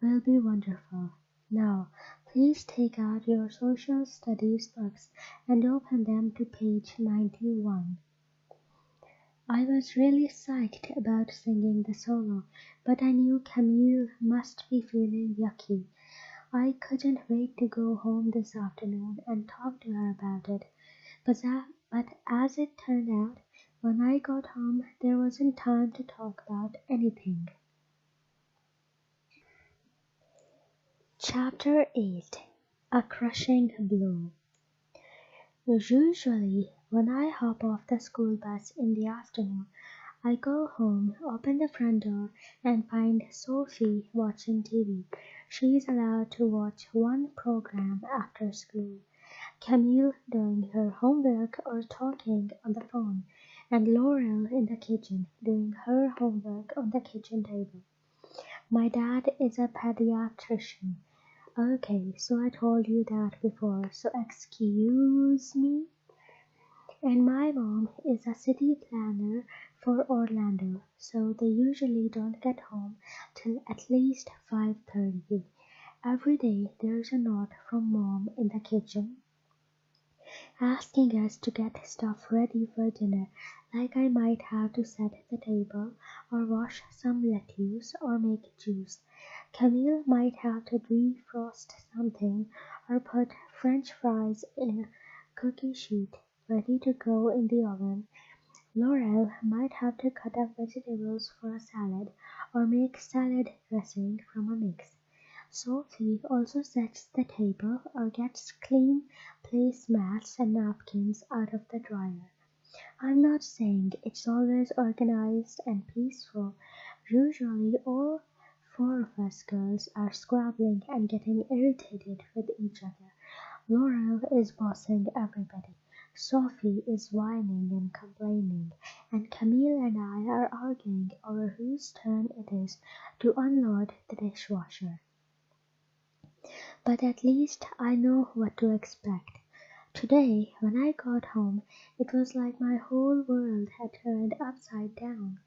will be wonderful. Now, please take out your social studies books and open them to page 91. I was really psyched about singing the solo, but I knew Camille must be feeling yucky. I couldn't wait to go home this afternoon and talk to her about it. But as it turned out, when I got home, there wasn't time to talk about anything. Chapter 8. A Crushing Blow. Usually, when I hop off the school bus in the afternoon, I go home, open the front door, and find Sophie watching TV. She's allowed to watch one program after school. Camille doing her homework or talking on the phone, and Laurel in the kitchen doing her homework on the kitchen table. My dad is a pediatrician. Okay, so I told you that before, so excuse me. And my mom is a city planner for Orlando, so they usually don't get home till at least 5:30. Every day there's a note from mom in the kitchen asking us to get stuff ready for dinner, like I might have to set the table, or wash some lettuce, or make juice. Camille might have to defrost something, or put French fries in a cookie sheet, ready to go in the oven. Laurel might have to cut up vegetables for a salad, or make salad dressing from a mix. Sophie also sets the table or gets clean placemats and napkins out of the dryer. I'm not saying it's always organized and peaceful. Usually all four of us girls are squabbling and getting irritated with each other. Laurel is bossing everybody. Sophie is whining and complaining, and Camille and I are arguing over whose turn it is to unload the dishwasher. But at least I know what to expect. Today, when I got home, it was like my whole world had turned upside down.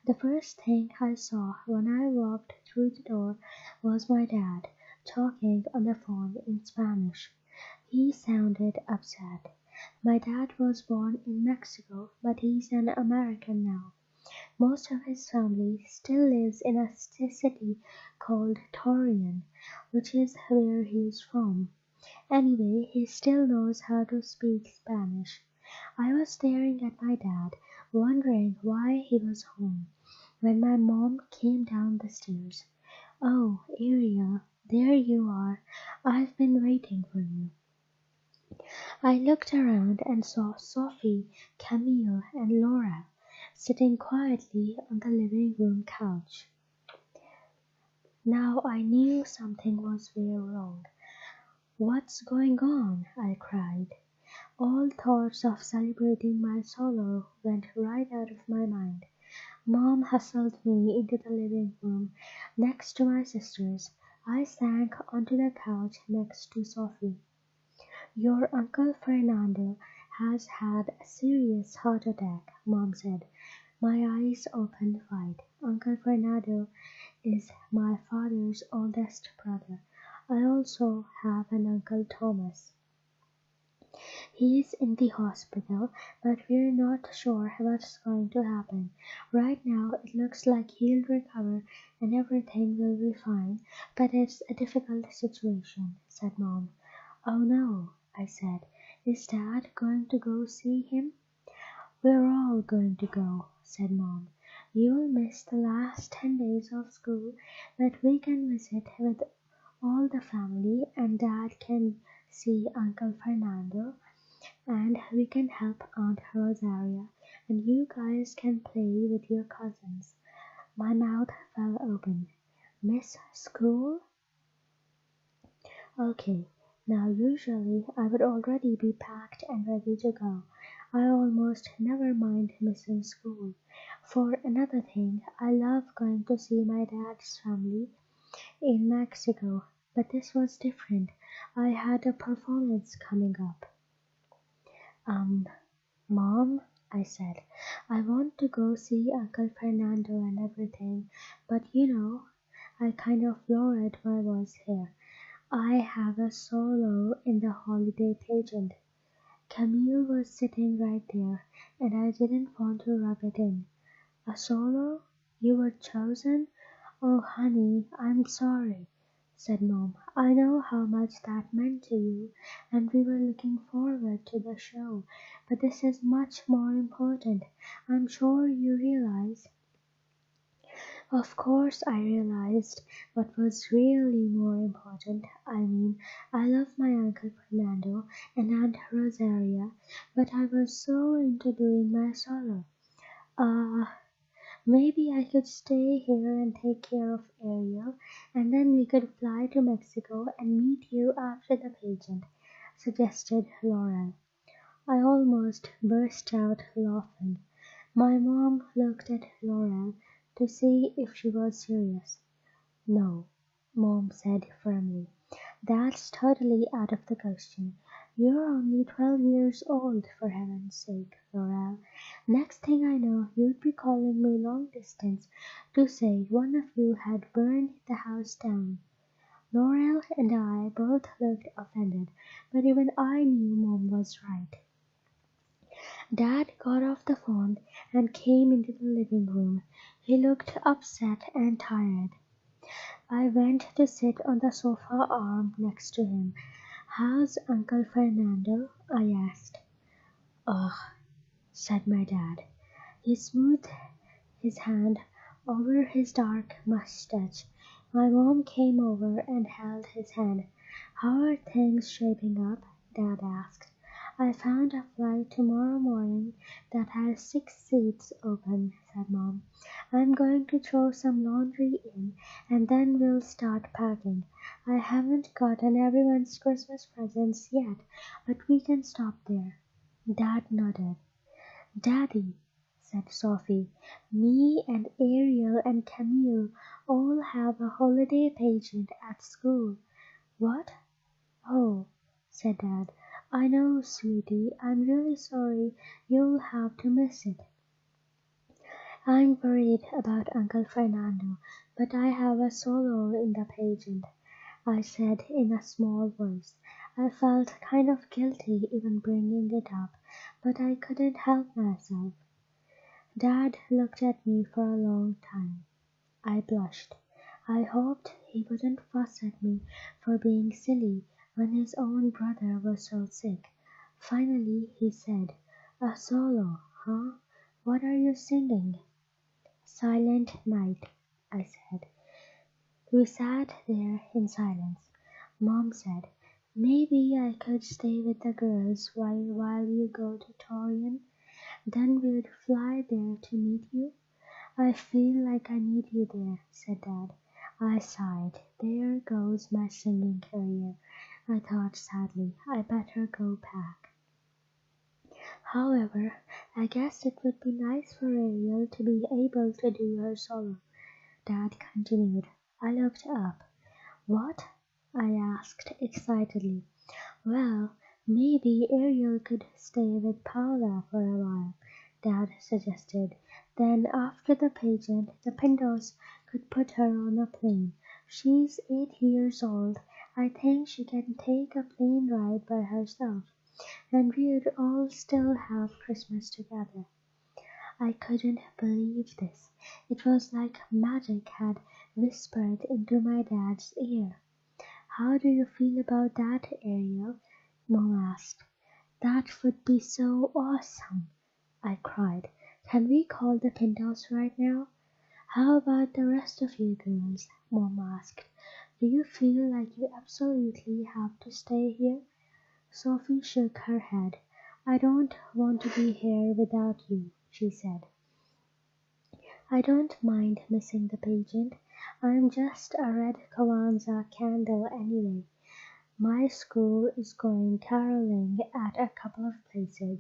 The first thing I saw when I walked through the door was my dad, talking on the phone in Spanish. He sounded upset. My dad was born in Mexico, but he's an American now. Most of his family still lives in a city called Torreon, which is where he's from. Anyway, he still knows how to speak Spanish. I was staring at my dad, wondering why he was home, when my mom came down the stairs. "Oh, Ariel, there you are. I've been waiting for you." I looked around and saw Sophie, Camille, and Laura sitting quietly on the living room couch. Now I knew something was very wrong. "What's going on?" I cried. All thoughts of celebrating my solo went right out of my mind. Mom hustled me into the living room next to my sisters. I sank onto the couch next to Sophie. "Your Uncle Fernando has had a serious heart attack," Mom said. My eyes opened wide. Uncle Fernando is my father's oldest brother. I also have an Uncle Thomas. He's in the hospital, but we're not sure what's going to happen. Right now, it looks like he'll recover and everything will be fine, but it's a difficult situation," said Mom. "Oh no," I said. "Is Dad going to go see him?" "We're all going to go," said Mom. "You'll miss the last 10 days of school, but we can visit with all the family and Dad can see Uncle Fernando and we can help Aunt Rosaria and you guys can play with your cousins." My mouth fell open. Miss school? Okay, now usually I would already be packed and ready to go. I almost never mind missing school. For another thing, I love going to see my dad's family in Mexico, but this was different. I had a performance coming up. Um, Mom, I said, "I want to go see Uncle Fernando and everything, but I kind of lowered my voice here. I have a solo in the holiday pageant." Camille was sitting right there, and I didn't want to rub it in. "A solo? You were chosen? Oh, honey, I'm sorry," said Mom. "I know how much that meant to you, and we were looking forward to the show, but this is much more important. I'm sure you realize." Of course I realized what was really more important. I love my Uncle Fernando and Aunt Rosaria, but I was so into doing my solo. Uh, Maybe I could stay here and take care of Ariel, and then we could fly to Mexico and meet you after the pageant," suggested Laurel. I almost burst out laughing. My mom looked at Laurel to see if she was serious. "No," Mom said firmly. "That's totally out of the question. You're only 12 years old, for heaven's sake, Laurel. Next thing I know, you'd be calling me long distance to say one of you had burned the house down." Laurel and I both looked offended, but even I knew Mom was right. Dad got off the phone and came into the living room. He looked upset and tired. I went to sit on the sofa arm next to him. "How's Uncle Fernando?" I asked. "Ugh," said my dad. He smoothed his hand over his dark mustache. My mom came over and held his hand. "How are things shaping up?" Dad asked. "I found a flight tomorrow morning that has 6 seats open," said Mom. "I'm going to throw some laundry in and then we'll start packing. I haven't gotten everyone's Christmas presents yet, but we can stop there." Dad nodded. "Daddy," said Sophie, "me and Ariel and Camille all have a holiday pageant at school." "What? Oh," said Dad. "I know, sweetie. I'm really sorry you'll have to miss it." "I'm worried about Uncle Fernando, but I have a solo in the pageant," I said in a small voice. I felt kind of guilty even bringing it up, but I couldn't help myself. Dad looked at me for a long time. I blushed. I hoped he wouldn't fuss at me for being silly when his own brother was so sick. Finally he said, "A solo, huh? What are you singing?" "Silent Night," I said. We sat there in silence. Mom said, Maybe I could stay with the girls while you go to Torian. Then we'd fly there to meet you. I feel like I need you there, said Dad. I sighed. There goes my singing career. I thought sadly. I better go pack. However, I guess it would be nice for Ariel to be able to do her solo. Dad continued. I looked up. What? I asked excitedly. Well, maybe Ariel could stay with Paula for a while, Dad suggested. Then after the pageant, the Pintos could put her on a plane. She's 8 years old. I think she can take a plane ride by herself, and we'd all still have Christmas together. I couldn't believe this. It was like magic had whispered into my dad's ear. How do you feel about that, Ariel? Mom asked. That would be so awesome, I cried. Can we call the Pintos right now? How about the rest of you girls? Mom asked. Do you feel like you absolutely have to stay here? Sophie shook her head. I don't want to be here without you, she said. I don't mind missing the pageant. I'm just a red Kwanzaa candle anyway. My school is going caroling at a couple of places,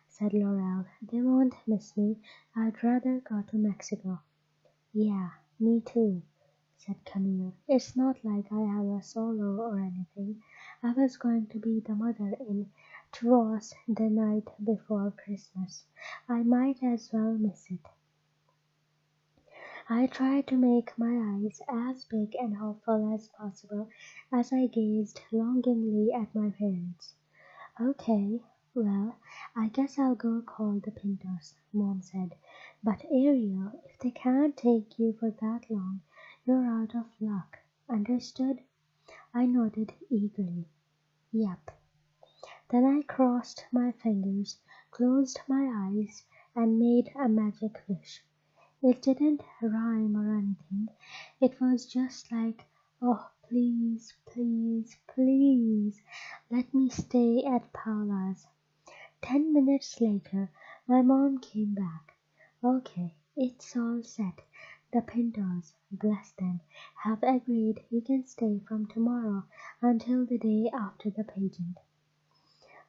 said Laurel. They won't miss me. I'd rather go to Mexico. Yeah, me too, said Camille. It's not like I have a solo or anything. I was going to be the mother in Twas the night before Christmas. I might as well miss it. I tried to make my eyes as big and hopeful as possible as I gazed longingly at my parents. Okay, well, I guess I'll go call the Pintos, Mom said. But Ariel, if they can't take you for that long, you're out of luck. Understood? I nodded eagerly. Yep. Then I crossed my fingers, closed my eyes, and made a magic wish. It didn't rhyme or anything. It was just like, oh, please, please, please, let me stay at Paula's. 10 minutes later, my mom came back. Okay, it's all set. The Pintos, bless them, have agreed you can stay from tomorrow until the day after the pageant.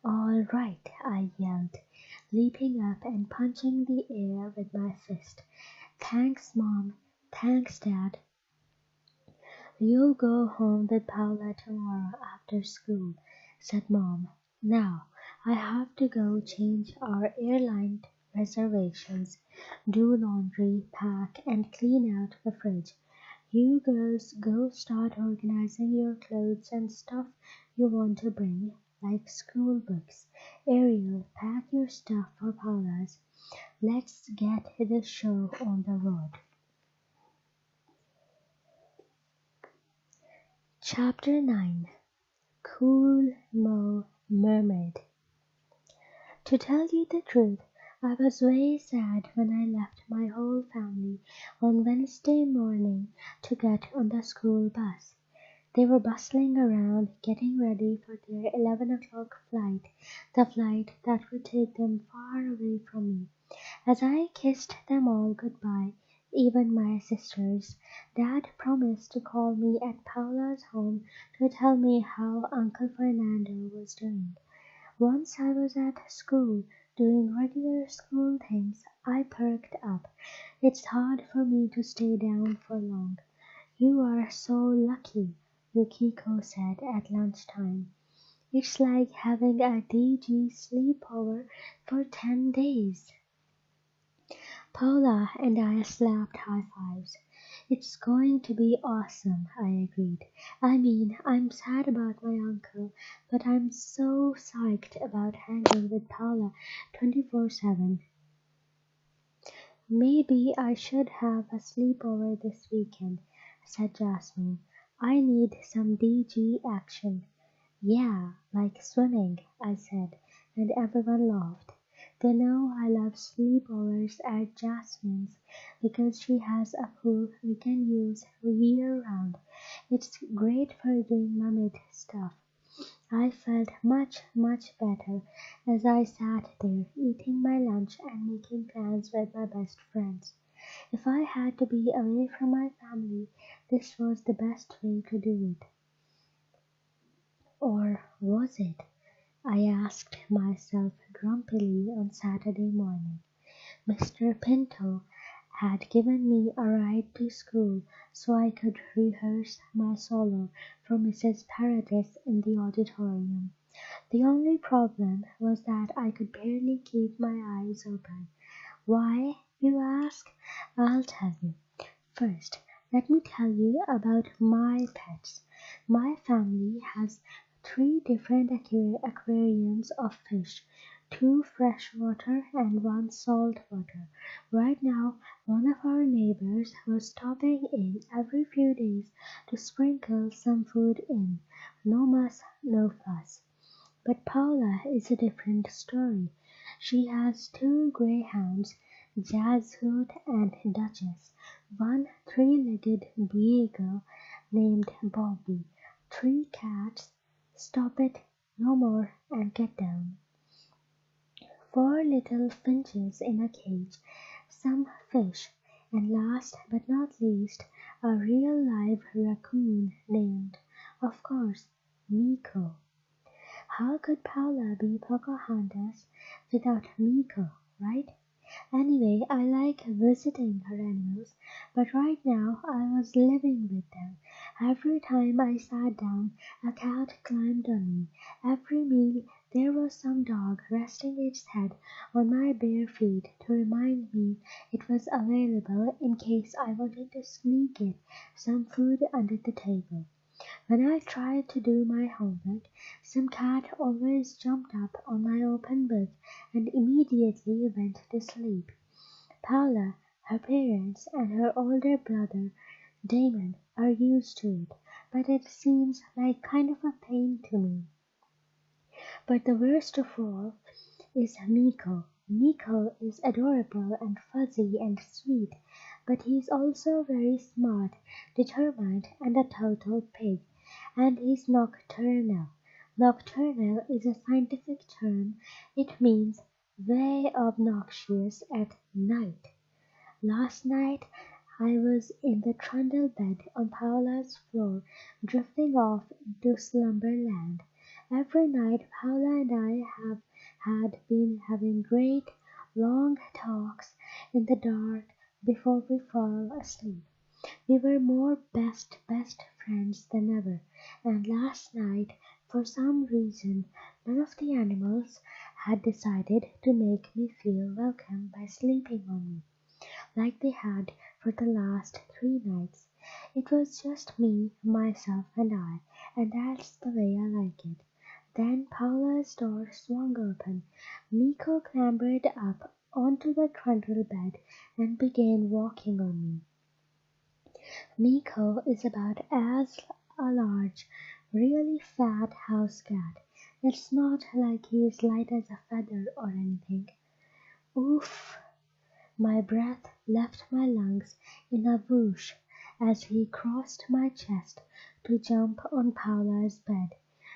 All right, I yelled, leaping up and punching the air with my fist. Thanks, Mom. Thanks, Dad. You'll go home with Paula tomorrow after school, said Mom. Now, I have to go change our airline reservations, do laundry, pack, and clean out the fridge. You girls go start organizing your clothes and stuff you want to bring, like school books. Ariel, pack your stuff for Paula's. Let's get the show on the road. Chapter 9. Cool Mermaid. To tell you the truth, I was very sad when I left my whole family on Wednesday morning to get on the school bus. They were bustling around, getting ready for their 11 o'clock flight, the flight that would take them far away from me. As I kissed them all goodbye, even my sisters, Dad promised to call me at Paula's home to tell me how Uncle Fernando was doing. Once I was at school, doing regular school things, I perked up. It's hard for me to stay down for long. You are so lucky, Yukiko said at lunchtime. It's like having a DG sleepover for 10 days. Paula and I slapped high fives. It's going to be awesome, I agreed. I mean, I'm sad about my uncle, but I'm so psyched about hanging with Paula 24/7. Maybe I should have a sleepover this weekend, said Jasmine. I need some DG action. Yeah, like swimming, I said, and everyone laughed. They know I love sleepovers at Jasmine's because she has a pool we can use year round. It's great for doing mermaid stuff. I felt much, much better as I sat there eating my lunch and making plans with my best friends. If I had to be away from my family, this was the best way to do it. Or was it? I asked myself grumpily on Saturday morning. Mr. Pinto had given me a ride to school so I could rehearse my solo for Mrs. Paradis in the auditorium. The only problem was that I could barely keep my eyes open. Why, you ask? I'll tell you. First, let me tell you about my pets. My family has three different aquariums of fish, two freshwater and one saltwater. Right now, one of our neighbors was stopping in every few days to sprinkle some food in. No muss, no fuss. But Paula is a different story. She has two greyhounds, Jazzhoot and Duchess, one three-legged beagle named Bobby, three cats, stop it, no more, and get down, four little finches in a cage, some fish, and last but not least, a real live raccoon named, of course, Miko. How could Paula be Pocahontas without Miko, right? Anyway, I like visiting her animals, but right now I was living with them. Every time I sat down, a cat climbed on me. Every meal, there was some dog resting its head on my bare feet to remind me it was available in case I wanted to sneak it some food under the table. When I tried to do my homework, some cat always jumped up on my open book and immediately went to sleep. Paula, her parents, and her older brother, Damon, are used to it, but it seems like kind of a pain to me. But the worst of all is Miko. Miko is adorable and fuzzy and sweet, but he's also very smart, determined, and a total pig. And he's nocturnal. Nocturnal is a scientific term. It means very obnoxious at night. Last night I was in the trundle bed on Paula's floor, drifting off into slumberland. Every night Paula and I have had been having great, long talks in the dark before we fall asleep. We were more best friends than ever, and last night, for some reason, none of the animals had decided to make me feel welcome by sleeping on me, like they had for the last 3 nights. It was just me, myself, and I, and that's the way I like it. Then Paula's door swung open. Miko clambered up onto the trundle bed and began walking on me. Miko is about as a large, really fat house cat. It's not like he's light as a feather or anything. Oof! My breath left my lungs in a whoosh as he crossed my chest to jump on Paula's bed.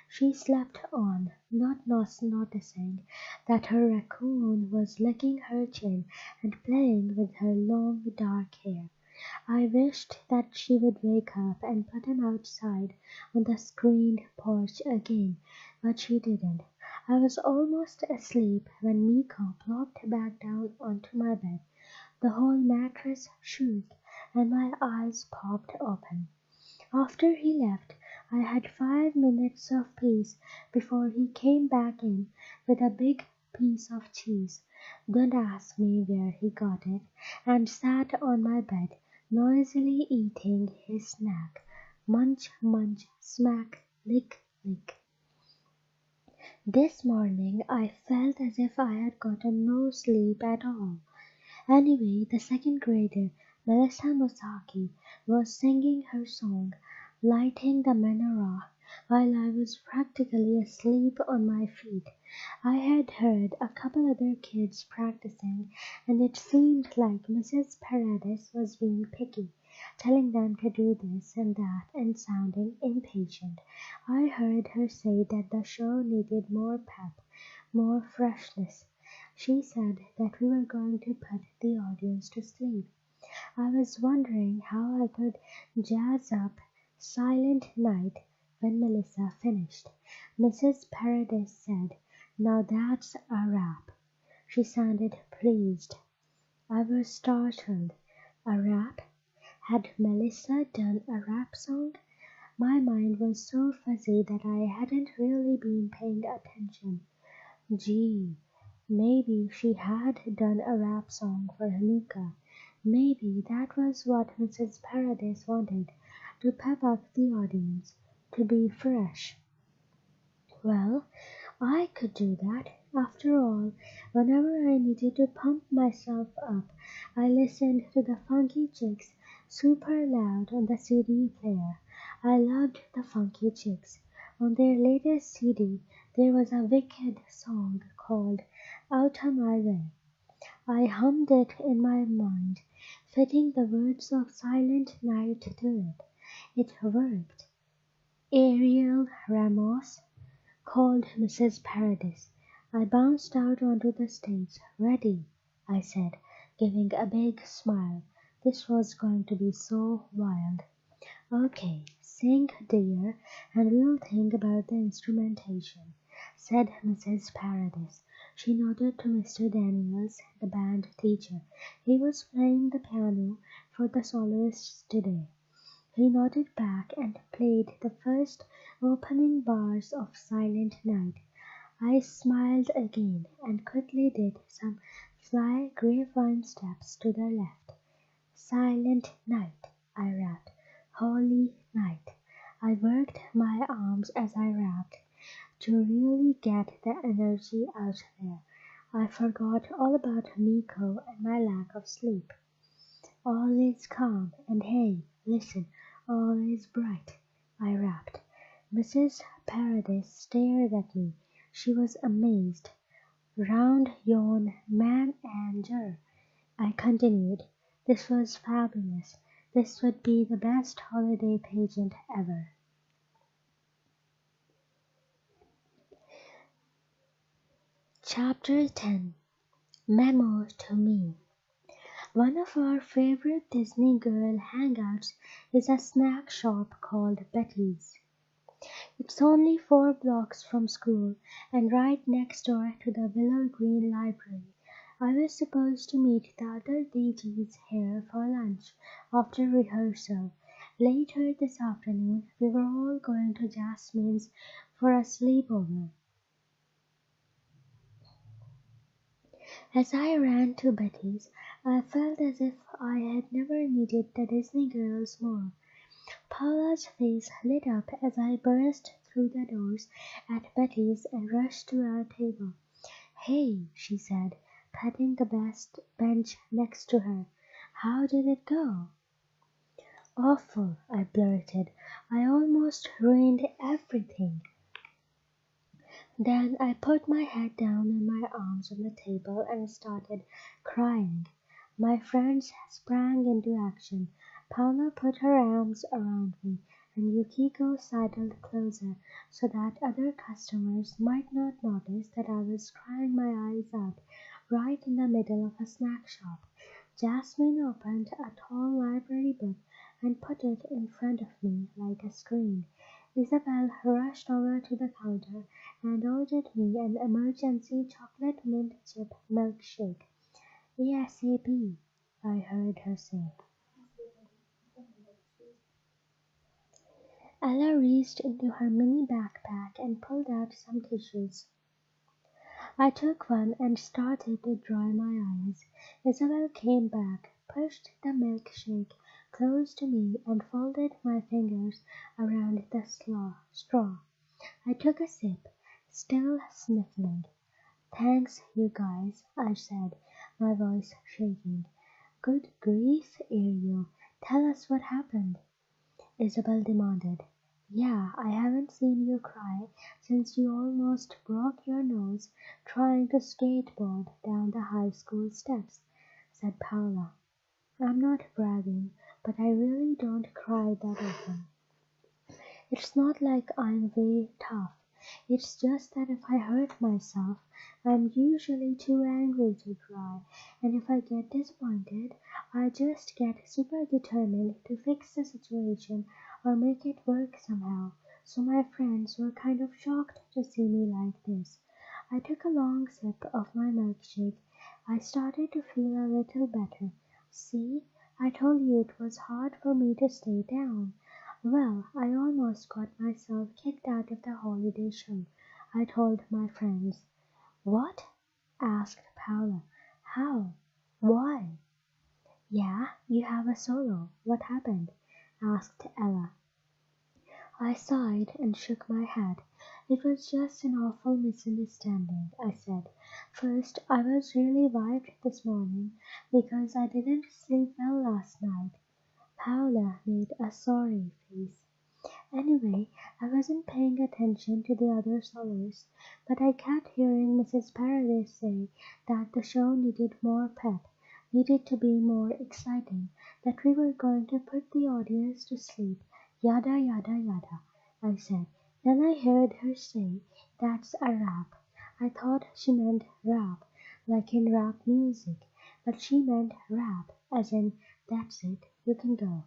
She slept on, not noticing that her raccoon was licking her chin and playing with her long dark hair. I wished that she would wake up and put him outside on the screened porch again, but she didn't. I was almost asleep when Miko plopped back down onto my bed. The whole mattress shook and my eyes popped open. After he left, I had 5 minutes of peace before he came back in with a big piece of cheese. Don't ask me where he got it, and sat on my bed, noisily eating his snack. Munch, munch, smack, lick, lick. This morning I felt as if I had gotten no sleep at all. Anyway, the second grader, Melissa Mosaki, was singing her song, lighting the menorah, while I was practically asleep on my feet. I had heard a couple other kids practicing, and it seemed like Mrs. Paradis was being picky. telling them to do this and that and sounding impatient. I heard her say that the show needed more pep, more freshness. She said that we were going to put the audience to sleep. I was wondering how I could jazz up Silent Night when Melissa finished. Mrs. Paradis said, "Now that's a wrap." She sounded pleased. I was startled. A rap? Had Melissa done a rap song? My mind was so fuzzy that I hadn't really been paying attention. Gee, maybe she had done a rap song for Hanukkah. Maybe that was what Mrs. Paradis wanted, to pep up the audience, to be fresh. Well, I could do that. After all, whenever I needed to pump myself up, I listened to the Funky Chicks super loud on the CD player. I loved the Funky Chicks. On their latest CD, there was a wicked song called Out of My Way. I hummed it in my mind, fitting the words of Silent Night to it. It worked. Ariel Ramos, called Mrs. Paradis. I bounced out onto the stage. "Ready," I said, giving a big smile. This was going to be so wild. "Okay, sing, dear, and we'll think about the instrumentation," said Mrs. Paradis. She nodded to Mr. Daniels, the band teacher. He was playing the piano for the soloists today. He nodded back and played the first opening bars of Silent Night. I smiled again and quickly did some fly grapevine steps to the left. "Silent Night," I rapped. "Holy Night." I worked my arms as I rapped to really get the energy out there. I forgot all about Miko and my lack of sleep. "All is calm, and hey, listen, all is bright," I rapped. Mrs. Paradis stared at me. She was amazed. "Round yon man-anger," I continued. This was fabulous. This would be the best holiday pageant ever. Chapter 10. Memo to Me. One of our favorite Disney girl hangouts is a snack shop called Betty's. It's only 4 blocks from school and right next door to the Willow Green Library. I was supposed to meet the other DGs here for lunch after rehearsal. Later this afternoon, we were all going to Jasmine's for a sleepover. As I ran to Betty's, I felt as if I had never needed the Disney girls more. Paula's face lit up as I burst through the doors at Betty's and rushed to our table. "Hey," she said, patting the best bench next to her. "How did it go?" "Awful," I blurted. "I almost ruined everything." Then I put my head down and my arms on the table and started crying. My friends sprang into action. Paula put her arms around me, and Yukiko sidled closer so that other customers might not notice that I was crying my eyes out right in the middle of a snack shop. Jasmine opened a tall library book and put it in front of me like a screen. Isabel rushed over to the counter and ordered me an emergency chocolate mint chip milkshake. "ASAP," I heard her say. Ella reached into her mini backpack and pulled out some tissues. I took one and started to dry my eyes. Isabel came back, pushed the milkshake close to me, and folded my fingers around the straw. I took a sip, still sniffling. "Thanks, you guys," I said, my voice shaking. "Good grief, Ariel, tell us what happened," Isabel demanded. "Yeah, I haven't seen you cry since you almost broke your nose trying to skateboard down the high school steps," said Paula. "I'm not bragging, but I really don't cry that often. It's not like I'm very tough. It's just that if I hurt myself, I'm usually too angry to cry, and if I get disappointed, I just get super determined to fix the situation or make it work somehow. So my friends were kind of shocked to see me like this. I took a long sip of my milkshake. I started to feel a little better. See, I told you it was hard for me to stay down. Well, I almost got myself kicked out of the holiday show, I told my friends. What? Asked Paula. How? Why? Yeah, you have a solo. What happened? Asked Ella. I sighed and shook my head. It was just an awful misunderstanding, I said. First, I was really wiped this morning because I didn't sleep well last night. Paula made a sorry face. Anyway, I wasn't paying attention to the other solos, but I kept hearing Mrs. Paradise say that the show needed more pep, needed to be more exciting, that we were going to put the audience to sleep, yada yada yada, I said. Then I heard her say, that's a rap. I thought she meant rap, like in rap music, but she meant rap, as in, that's it, you can go.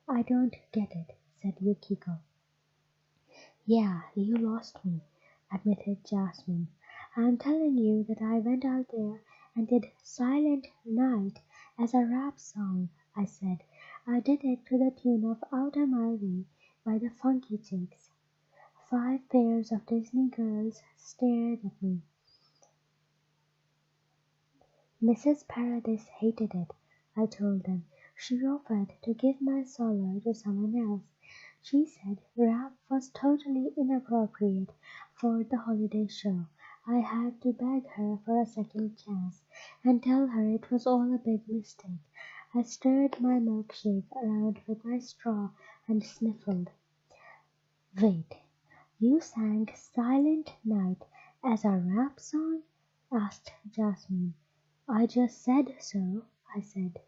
I don't get it, said Yukiko. Yeah, you lost me, admitted Jasmine. I'm telling you that I went out there and did Silent Night as a rap song, I said. I did it to the tune of Out of My Way by the Funky Chicks. 5 pairs of Disney girls stared at me. Mrs. Paradise hated it, I told them. She offered to give my solo to someone else. She said rap was totally inappropriate for the holiday show. I had to beg her for a second chance and tell her it was all a big mistake. I stirred my milkshake around with my straw and sniffled. Wait, you sang Silent Night as a rap song? Asked Jasmine. I just said so, I said.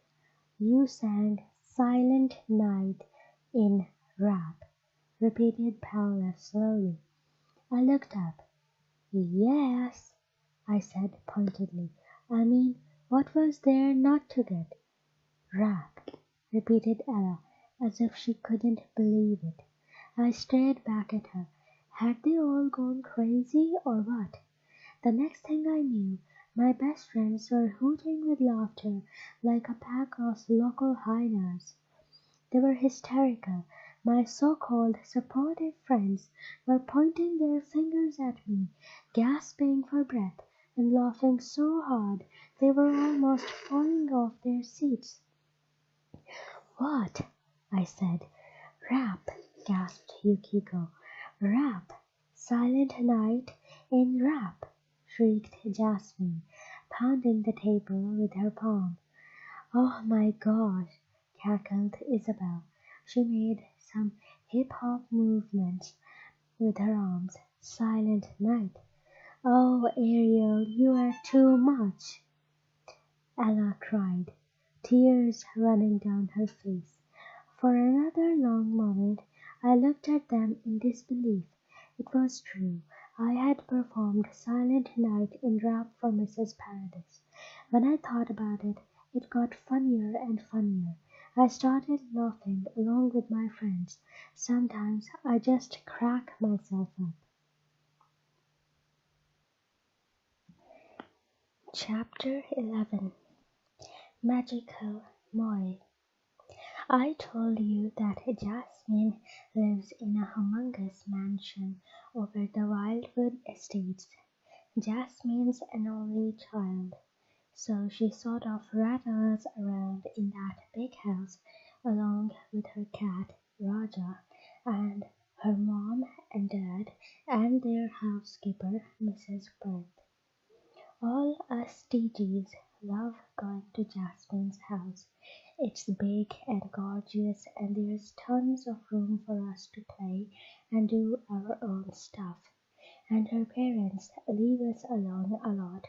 You sang Silent Night in rap, repeated Paula slowly. I looked up. Yes, I said pointedly. I mean, what was there not to get? Rap, repeated Ella, as if she couldn't believe it. I stared back at her. Had they all gone crazy or what? The next thing I knew, my best friends were hooting with laughter like a pack of local hyenas. They were hysterical. My so-called supportive friends were pointing their fingers at me, gasping for breath, and laughing so hard they were almost falling off their seats. What? I said. Rap, gasped Yukiko. Rap! Silent Night in rap! Shrieked Jasmine, pounding the table with her palm. Oh my gosh! Cackled Isabel. She made some hip-hop movements with her arms. Silent Night. Oh, Ariel, you are too much! Ella cried, tears running down her face. For another long moment I looked at them in disbelief. It was true. I had performed Silent Night in rap for Mrs. Paradise. When I thought about it, it got funnier and funnier. I started laughing along with my friends. Sometimes I just crack myself up. Chapter 11. Magical Moi. I told you that Jasmine lives in a humongous mansion over the Wildwood Estates. Jasmine's an only child, so she sort of rattles around in that big house along with her cat, Raja, and her mom and dad, and their housekeeper, Mrs. Brent. All us DGs love going to Jasmine's house. It's big and gorgeous, and there's tons of room for us to play and do our own stuff. And her parents leave us alone a lot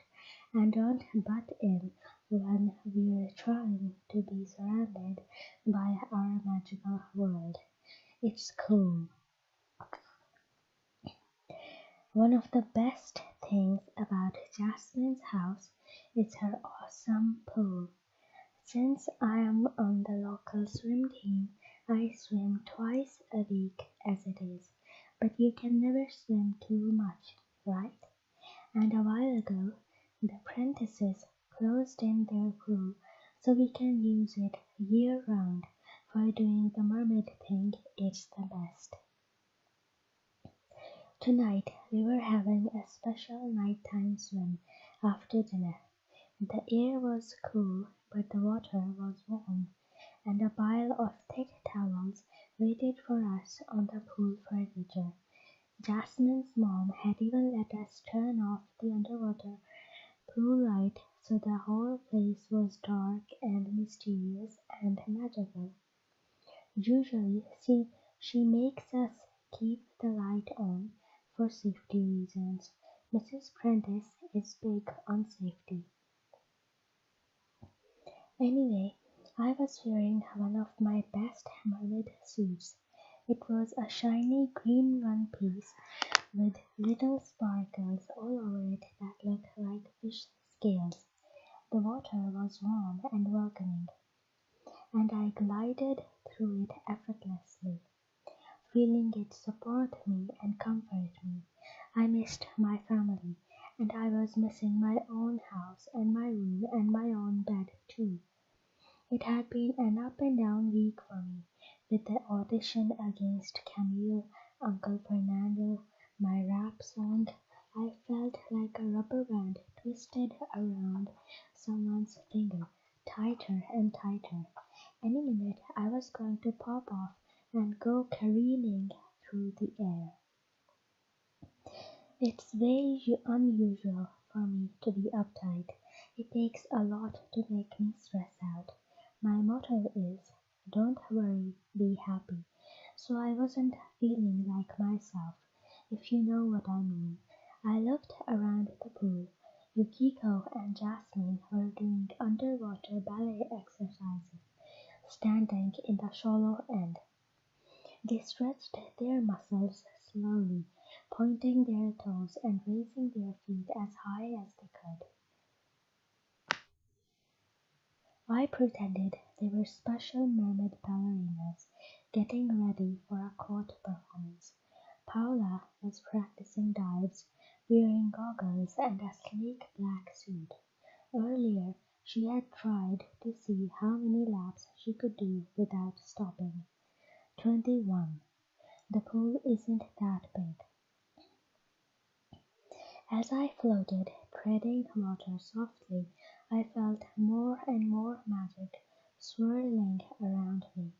and don't butt in when we're trying to be surrounded by our magical world. It's cool. One of the best things about Jasmine's house is her awesome pool. Since I am on the local swim team, I swim twice a week as it is, but you can never swim too much, right? And a while ago, the apprentices closed in their pool so we can use it year round for doing the mermaid thing. It's the best. Tonight we were having a special nighttime swim after dinner. The air was cool, but the water was warm, and a pile of thick towels waited for us on the pool furniture. Jasmine's mom had even let us turn off the underwater pool light so the whole place was dark and mysterious and magical. Usually she makes us keep the light on for safety reasons. Mrs. Prentice is big on safety. Anyway, I was wearing one of my best mermaid suits. It was a shiny green one piece with little sparkles all over it that looked like fish scales. The water was warm and welcoming, and I glided through it effortlessly, feeling it support me and comfort me. I missed my family, and I was missing my own house and my room and my own bed too. It had been an up and down week for me, with the audition against Camille, Uncle Fernando, my rap song. I felt like a rubber band twisted around someone's finger, tighter and tighter. Any minute I was going to pop off and go careening through the air. It's very unusual for me to be uptight. It takes a lot to make me stress out. My motto is, don't worry, be happy. So I wasn't feeling like myself, if you know what I mean. I looked around the pool. Yukiko and Jasmine were doing underwater ballet exercises, standing in the shallow end. They stretched their muscles slowly, pointing their toes and raising their feet as high as they could. I pretended they were special mermaid ballerinas getting ready for a court performance. Paula was practicing dives, wearing goggles and a sleek black suit. Earlier, she had tried to see how many laps she could do without stopping. 21. The pool isn't that big. As I floated, treading water softly, I felt more and more magic swirling around me,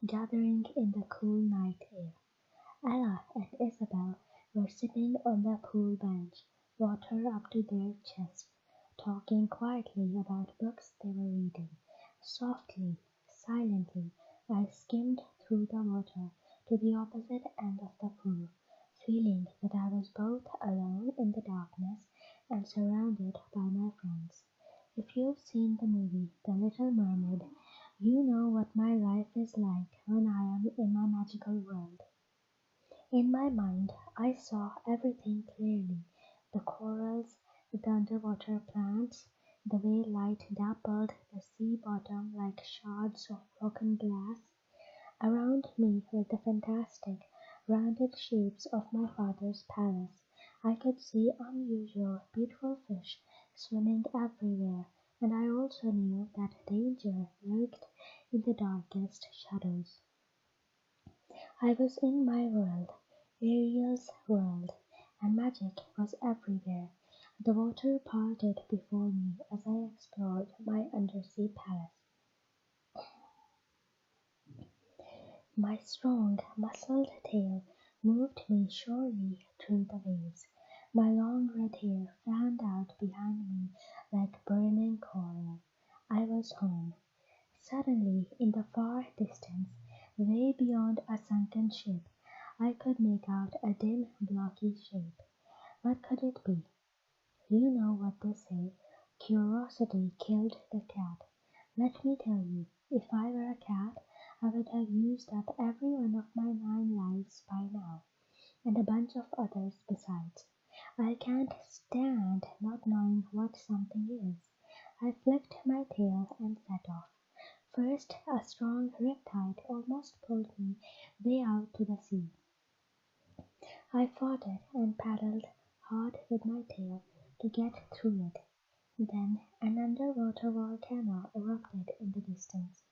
gathering in the cool night air. Ella and Isabel were sitting on the pool bench, water up to their chests, talking quietly about books they were reading. Softly, silently, I skimmed through the water to the opposite end of the pool, feeling that I was both alone in the darkness and surrounded by my friends. If you've seen the movie The Little Mermaid, you know what my life is like when I am in my magical world. In my mind, I saw everything clearly: the corals, the underwater plants, the way light dappled the sea bottom like shards of broken glass. Around me were the fantastic, rounded shapes of my father's palace. I could see unusual, beautiful fish swimming everywhere, and I also knew that danger lurked in the darkest shadows. I was in my world, Ariel's world, and magic was everywhere. The water parted before me as I explored my undersea palace. My strong, muscled tail moved me surely through the waves. My long red hair fanned out behind me like burning coral. I was home. Suddenly, in the far distance, way beyond a sunken ship, I could make out a dim, blocky shape. What could it be? You know what they say, Curiosity killed the cat. Let me tell you, if I were a cat, I would have used up every one of my 9 lives by now, and a bunch of others besides. I can't stand not knowing what something is. I flicked my tail and set off. First, a strong riptide almost pulled me way out to the sea. I fought it and paddled hard with my tail to get through it. Then an underwater volcano erupted in the distance,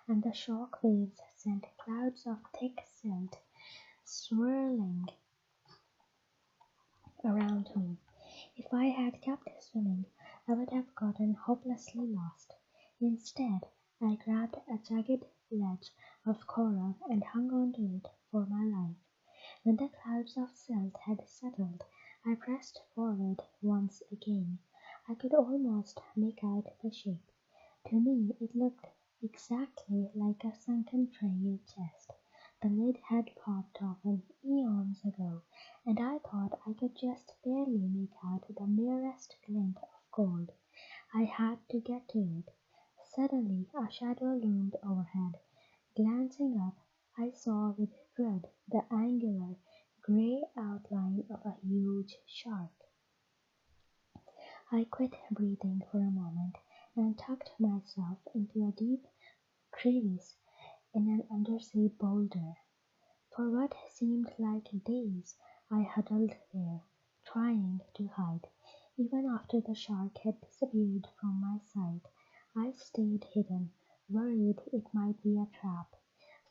and the shock waves sent clouds of thick silt swirling around me. If I had kept swimming, I would have gotten hopelessly lost. Instead, I grabbed a jagged ledge of coral and hung on to it for my life. When the clouds of silt had settled, I pressed forward once again. I could almost make out the shape. To me, it looked exactly like a sunken treasure chest. The lid had popped open eons ago, and I thought I could just barely make out the merest glint of gold. I had to get to it. Suddenly, a shadow loomed overhead. Glancing up, I saw with dread the angular, grey outline of a huge shark. I quit breathing for a moment and tucked myself into a deep crevice in an undersea boulder. For what seemed like days, I huddled there, trying to hide. Even after the shark had disappeared from my sight, I stayed hidden, worried it might be a trap.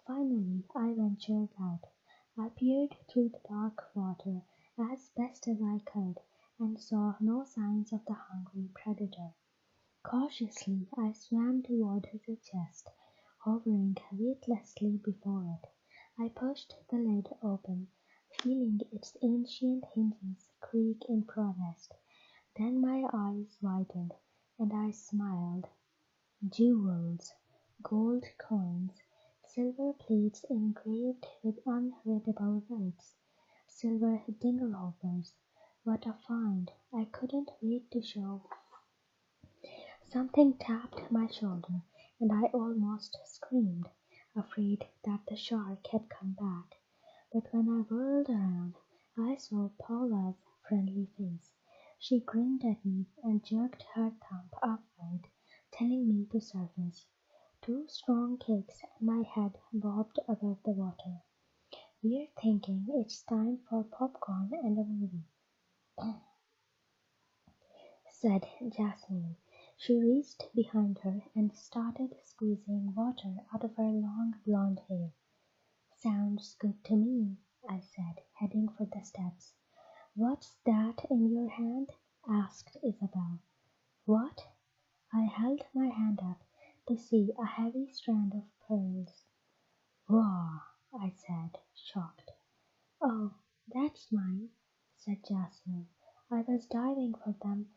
Finally, I ventured out. I peered through the dark water as best as I could and saw no signs of the hungry predator. Cautiously, I swam toward the chest, hovering weightlessly before it. I pushed the lid open, feeling its ancient hinges creak in protest. Then my eyes widened, and I smiled. Jewels, gold coins, silver plates engraved with unreadable words, silver dinglehoppers. What a find! I couldn't wait to show. Something tapped my shoulder, and I almost screamed, afraid that the shark had come back. But when I whirled around, I saw Paula's friendly face. She grinned at me and jerked her thumb upward, telling me to surface. 2 strong kicks and my head bobbed above the water. "We're thinking it's time for popcorn and a movie," said Jasmine. She reached behind her and started squeezing water out of her long blonde hair. "Sounds good to me," I said, heading for the steps. "What's that in your hand?" asked Isabel. "What?" I held my hand up to see a heavy strand of pearls. "Whoa!" I said, shocked. "Oh, that's mine," said Jasmine. "I was diving for them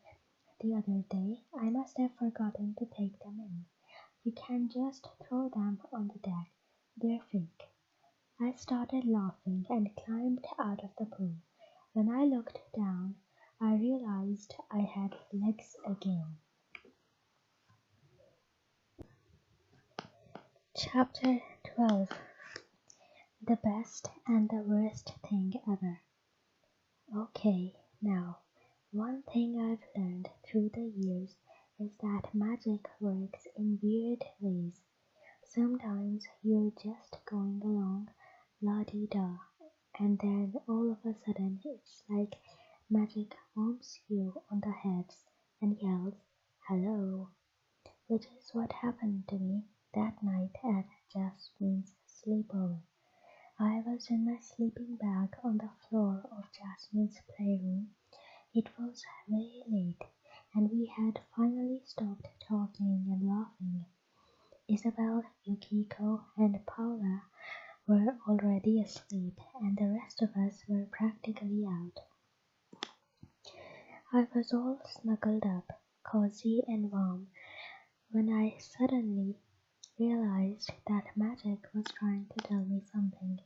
the other day. I must have forgotten to take them in. You can just throw them on the deck. They're fake." I started laughing and climbed out of the pool. When I looked down, I realized I had legs again. Chapter 12. The Best and the Worst Thing Ever. Okay, now, one thing I've learned through the years is that magic works in weird ways. Sometimes you're just going along, la-di-da, and then all of a sudden it's like magic bumps you on the head and yells, "Hello," which is what happened to me that night at Jasmine's sleepover. I was in my sleeping bag on the floor of Jasmine's playroom. It was very late, and we had finally stopped talking and laughing. Isabel, Yukiko, and Paula were already asleep, and the rest of us were practically out. I was all snuggled up, cozy and warm, when I suddenly realized that magic was trying to tell me something.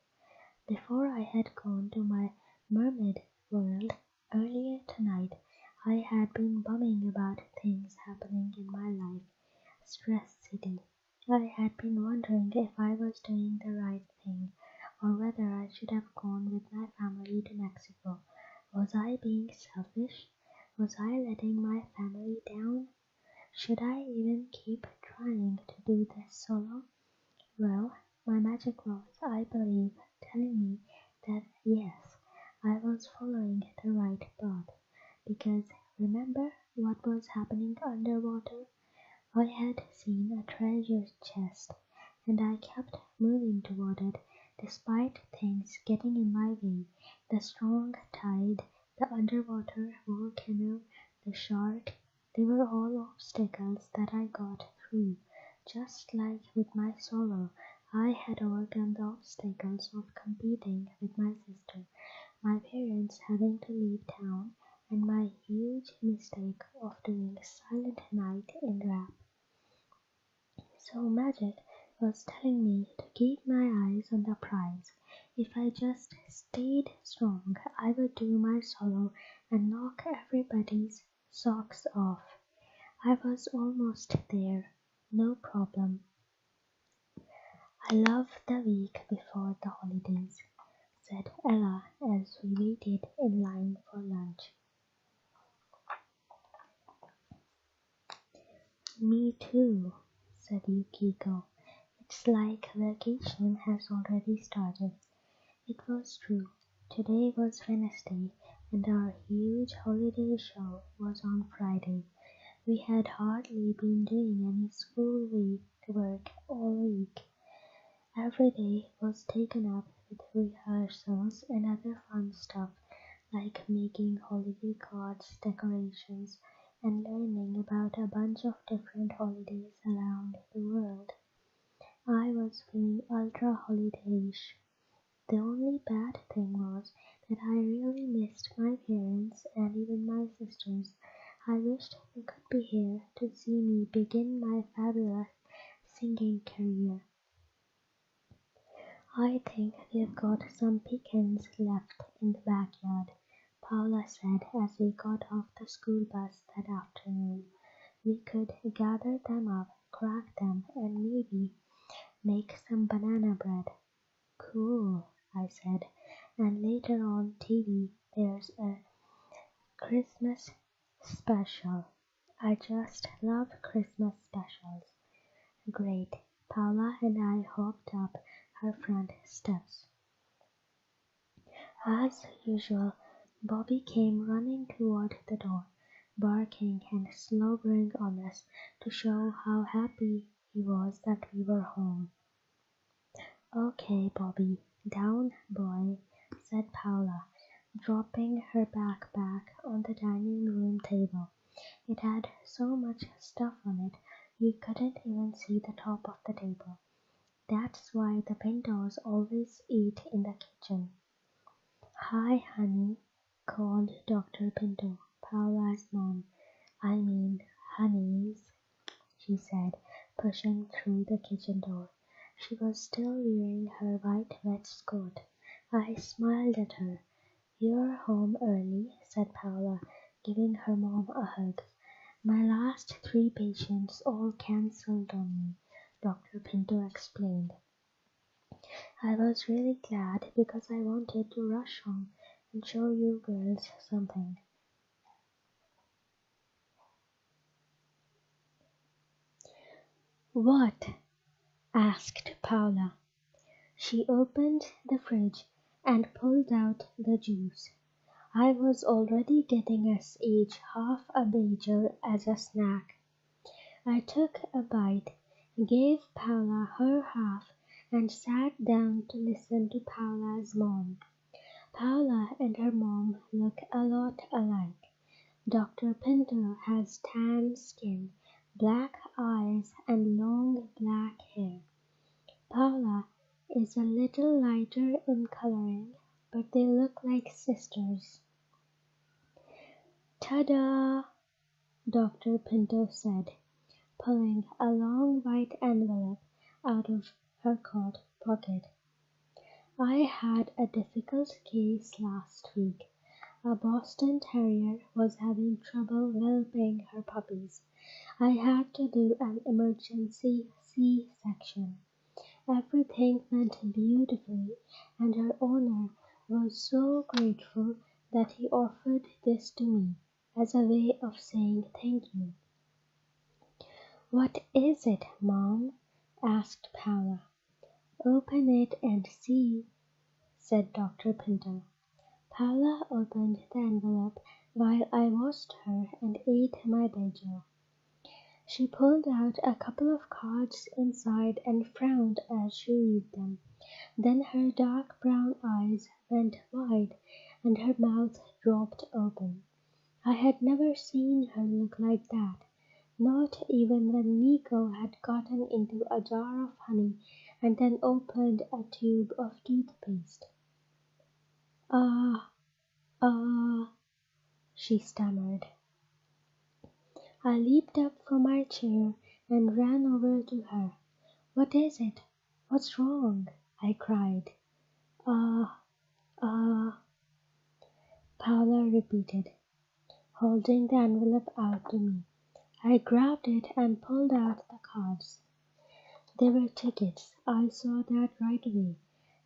Before I had gone to my mermaid world earlier tonight, I had been bumming about things happening in my life, stress city. I had been wondering if I was doing the right thing or whether I should have gone with my family to Mexico. Was I being selfish? Was I letting my family down? Should I even keep trying to do this solo? Well, my magic was, I believe, telling me that yes, I was following the right path. Because remember what was happening underwater? I had seen a treasure chest, and I kept moving toward it despite things getting in my way. The strong tide, the underwater volcano, the shark, they were all obstacles that I got through. Just like with my solo, I had overcome the obstacles of competing with my sister, my parents having to leave town, and my huge mistake of doing Silent Night in rap. So magic was telling me to keep my eyes on the prize. If I just stayed strong, I would do my solo and knock everybody's socks off. I was almost there. No problem. I love the week before the holidays, said Ella as we waited in line for lunch. Me too, said Yukiko. It's like vacation has already started. It was true. Today was Wednesday, and our huge holiday show was on Friday. We had hardly been doing any school week work all week. Every day was taken up with rehearsals and other fun stuff like making holiday cards, decorations, and learning about a bunch of different holidays around the world. I was feeling ultra holidayish. The only bad thing was that I really missed my parents and even my sisters. I wished they could be here to see me begin my fabulous singing career. I think we've got some pecans left in the backyard, Paula said as we got off the school bus that afternoon. We could gather them up, crack them, and maybe make some banana bread. Cool, I said. And later on TV, there's a Christmas special. I just love Christmas specials. Great. Paula and I hopped up her front steps. As usual, Bobby came running toward the door, barking and slobbering on us to show how happy he was that we were home. Okay, Bobby, down, boy, said Paula, dropping her backpack on the dining room table. It had so much stuff on it you couldn't even see the top of the table. That's why the Pintos always eat in the kitchen. Hi, honey, called Dr. Pinto, Paula's mom. I mean, honeys, she said, pushing through the kitchen door. She was still wearing her white waistcoat. I smiled at her. You're home early, said Paula, giving her mom a hug. My last 3 patients all cancelled on me, Dr. Pinto explained. I was really glad because I wanted to rush home and show you girls something. What? Asked Paula. She opened the fridge and pulled out the juice. I was already getting us each half a bagel as a snack. I took a bite, gave Paula her half, and sat down to listen to Paula's mom. Paula and her mom look a lot alike. Dr. Pinto has tan skin, black eyes, and long black hair. Paula is a little lighter in coloring, but they look like sisters. Ta-da! Dr. Pinto said, pulling a long white envelope out of her coat pocket. I had a difficult case last week. A Boston Terrier was having trouble whelping her puppies. I had to do an emergency C-section. Everything went beautifully, and her owner was so grateful that he offered this to me as a way of saying thank you. "What is it, Mom?" asked Paula. "Open it and see," said Dr. Pinto. Paula opened the envelope while I watched her and ate my bagel. She pulled out a couple of cards inside and frowned as she read them. Then her dark brown eyes went wide and her mouth dropped open. I had never seen her look like that, not even when Miko had gotten into a jar of honey and then opened a tube of toothpaste. "Ah, ah," she stammered. I leaped up from my chair and ran over to her. "What is it? What's wrong?" I cried. "Ah, ah," Paula repeated, holding the envelope out to me. I grabbed it and pulled out the cards. They were tickets. I saw that right away.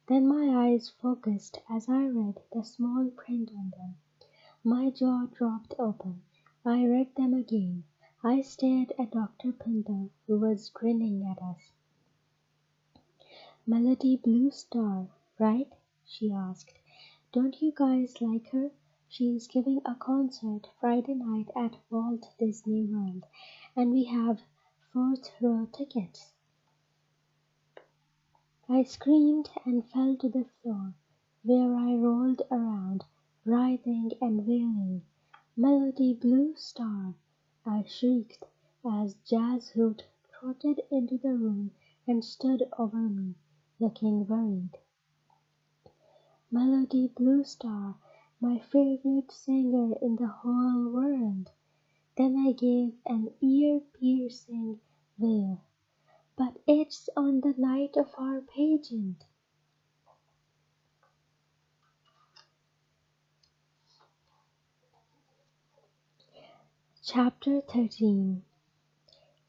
Then my eyes focused as I read the small print on them. My jaw dropped open. I read them again. I stared at Dr. Pinto, who was grinning at us. "Melody Blue Star, right?" she asked. "Don't you guys like her? She's giving a concert Friday night at Walt Disney World, and we have fourth row tickets." I screamed and fell to the floor, where I rolled around, writhing and wailing. "Melody Blue Star!" I shrieked as Jazz Hoot trotted into the room and stood over me, looking worried. "Melody Blue Star, my favorite singer in the whole world." Then I gave an ear-piercing wail. "But it's on the night of our pageant." Chapter 13.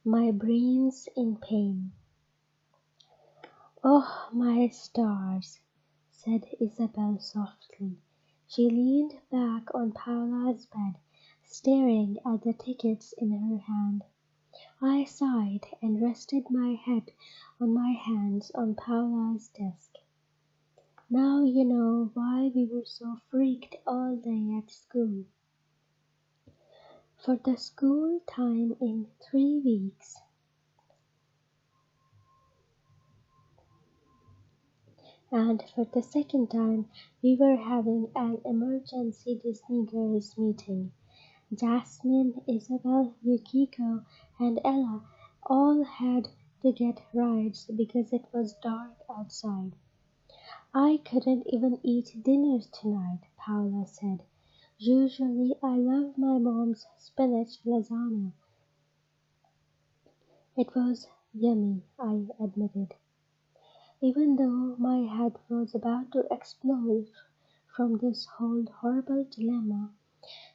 My Brains in Pain. "Oh, my stars," said Isabel softly. She leaned back on Paula's bed, staring at the tickets in her hand. I sighed and rested my head on my hands on Paula's desk. "Now you know why we were so freaked all day at school. For the school time in 3 weeks. And for the second time, we were having an emergency Disney Girls meeting. Jasmine, Isabel, Yukiko, and Ella all had to get rides because it was dark outside. I couldn't even eat dinner tonight," Paula said. "Usually I love my mom's spinach lasagna." It was yummy, I admitted. Even though my head was about to explode from this whole horrible dilemma,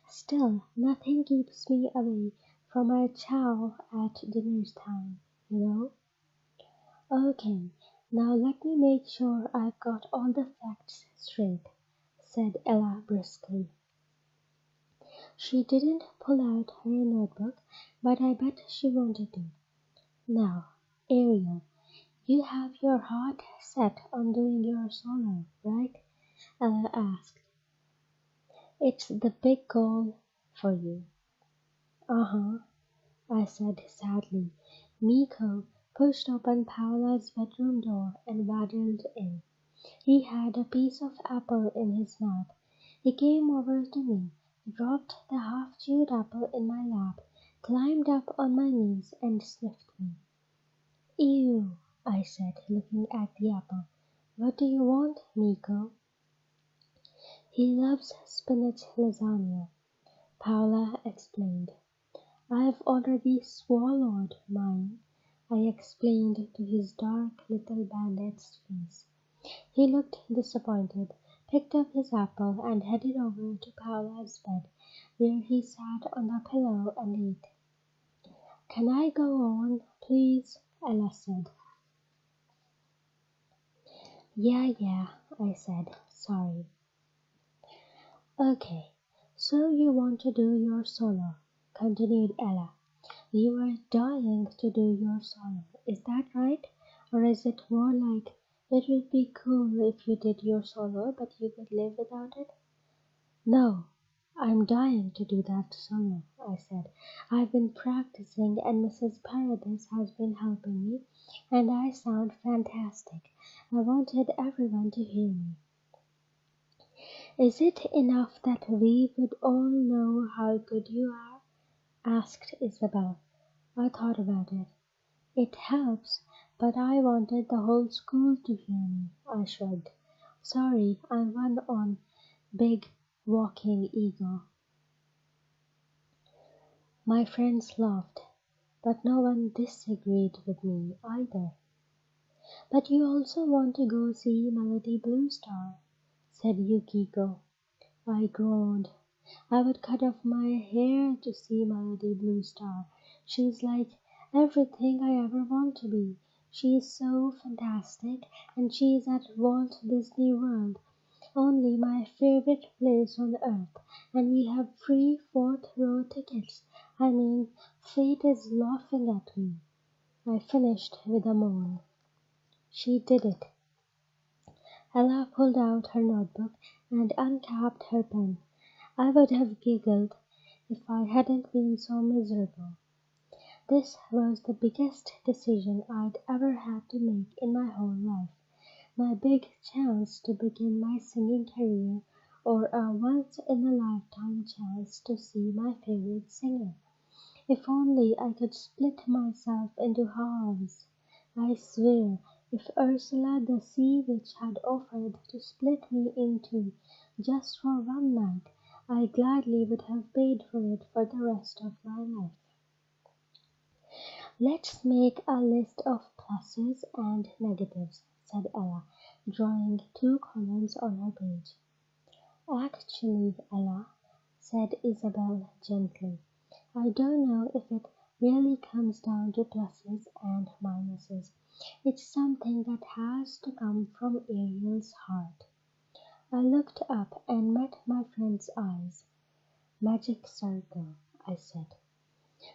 still nothing keeps me away from my chow at dinner time, you know? "Okay, now let me make sure I've got all the facts straight," said Ella briskly. She didn't pull out her notebook, but I bet she wanted to. "Now, Ariel, you have your heart set on doing your solo, right?" Ella asked. "It's the big goal for you." "Uh-huh," I said sadly. Miko pushed open Paola's bedroom door and waddled in. He had a piece of apple in his mouth. He came over to me, dropped the half-chewed apple in my lap, climbed up on my knees, and sniffed me. "Ew," I said, looking at the apple. "What do you want, Miko?" "He loves spinach lasagna," Paula explained. "I've already swallowed mine," I explained to his dark little bandit's face. He looked disappointed, picked up his apple, and headed over to Paola's bed, where he sat on the pillow and ate. "Can I go on, please?" Ella said. Yeah, I said, sorry. "Okay, so you want to do your solo," continued Ella. "You are dying to do your solo, is that right? Or is it more like it would be cool if you did your solo but you could live without it?" "No, I'm dying to do that solo," I said. "I've been practicing and Mrs. Paradis has been helping me, and I sound fantastic. I wanted everyone to hear me." "Is it enough that we would all know how good you are?" asked Isabel. I thought about it. "It helps, but I wanted the whole school to hear me," I shrugged. "Sorry, I'm one on big walking ego." My friends laughed, but no one disagreed with me either. "But you also want to go see Melody Blue Star," said Yukiko. I groaned. "I would cut off my hair to see Melody Blue Star. She's like everything I ever want to be. She's so fantastic, and she's at Walt Disney World, only my favorite place on earth, and we have free fourth-row tickets. I mean, fate is laughing at me." I finished with a moan. She did it. Ella pulled out her notebook and uncapped her pen. I would have giggled if I hadn't been so miserable. This was the biggest decision I'd ever had to make in my whole life. My big chance to begin my singing career, or a once-in-a-lifetime chance to see my favorite singer. If only I could split myself into halves. I swear, if Ursula the Sea Witch had offered to split me in two just for one night, I gladly would have paid for it for the rest of my life. "Let's make a list of pluses and negatives," said Ella, drawing 2 columns on her page. "Actually, Ella," said Isabel gently, "I don't know if it really comes down to pluses and minuses. It's something that has to come from Ariel's heart." I looked up and met my friend's eyes. "Magic circle," I said.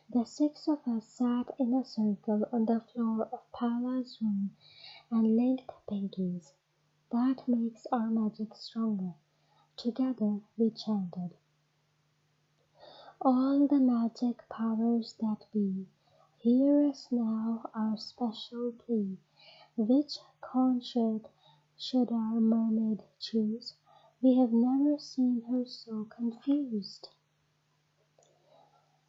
The 6 of us sat in a circle on the floor of Paola's room and linked pinkies. "That makes our magic stronger." Together we chanted, "All the magic powers that be, hear us now our special plea. Which concert should our mermaid choose? We have never seen her so confused."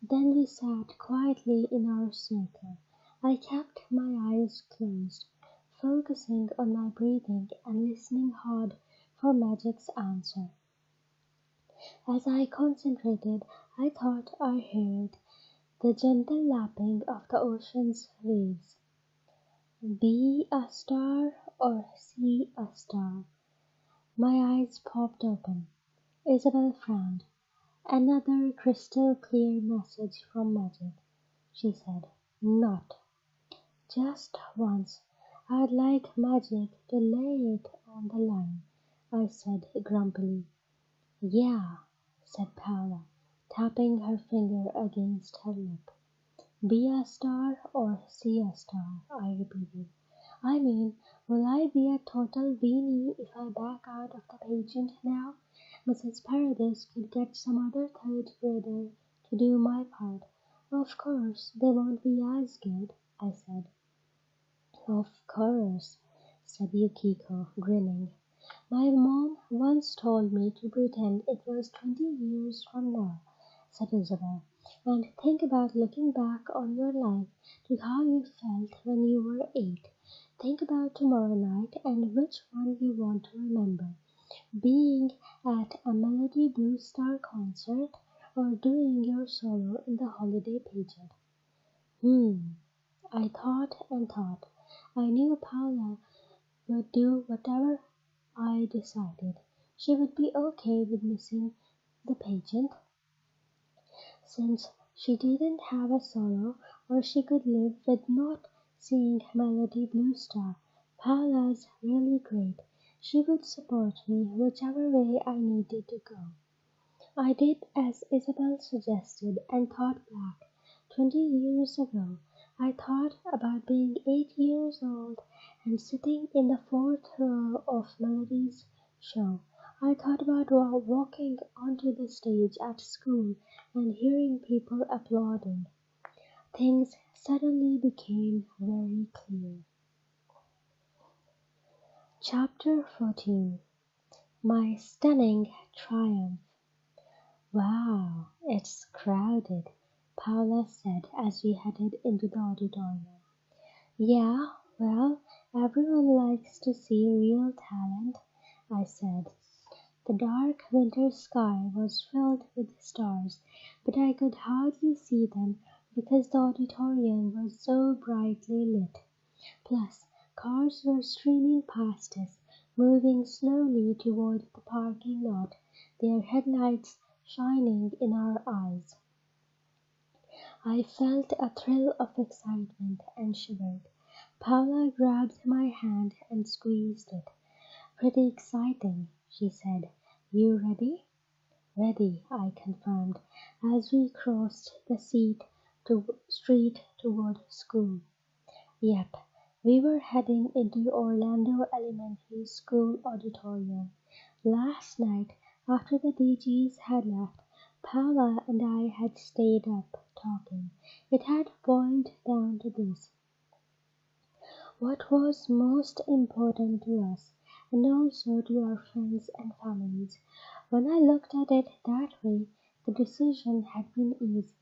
Then we sat quietly in our circle. I kept my eyes closed, focusing on my breathing and listening hard for magic's answer. As I concentrated, I thought I heard the gentle lapping of the ocean's waves. "Be a star or see a star." My eyes popped open. Isabel frowned. "Another crystal clear message from magic," she said. "Not. Just once, I'd like magic to lay it on the line," I said grumpily. "Yeah," said Paula, tapping her finger against her lip. "Be a star or see a star," I repeated. "I mean, will I be a total weenie if I back out of the pageant now? Mrs. Paradis could get some other third grader to do my part. Of course, they won't be as good," I said. "Of course," said Yukiko, grinning. "My mom once told me to pretend it was 20 years from now," said Isabel, "and think about looking back on your life to how you felt when you were 8. Think about tomorrow night and which one you want to remember. Being at a Melody Blue Star concert or doing your solo in the holiday pageant." I thought and thought. I knew Paula would do whatever I decided. she would be okay with missing the pageant, since she didn't have a solo, or she could live with not seeing Melody Blue Star. Paula's really great. She would support me whichever way I needed to go. I did as Isabel suggested and thought back. 20 years ago, I thought about being 8 years old and sitting in the fourth row of Melody's show. I thought about walking onto the stage at school and hearing people applauding. Things suddenly became very clear. Chapter 14. My Stunning Triumph. Wow, it's crowded, Paula said as we headed into the auditorium. Yeah, well, everyone likes to see real talent, I said. The dark winter sky was filled with stars, but I could hardly see them because the auditorium was so brightly lit. Plus, cars were streaming past us, moving slowly toward the parking lot, their headlights shining in our eyes. I felt a thrill of excitement and shivered. Paula grabbed my hand and squeezed it. Pretty exciting, she said. You ready? Ready, I confirmed, as we crossed the street toward school. Yep, we were heading into Orlando Elementary School auditorium. Last night, after the DJs had left, Paula and I had stayed up talking. It had boiled down to this: what was most important to us, and also to our friends and families. When I looked at it that way, the decision had been easy: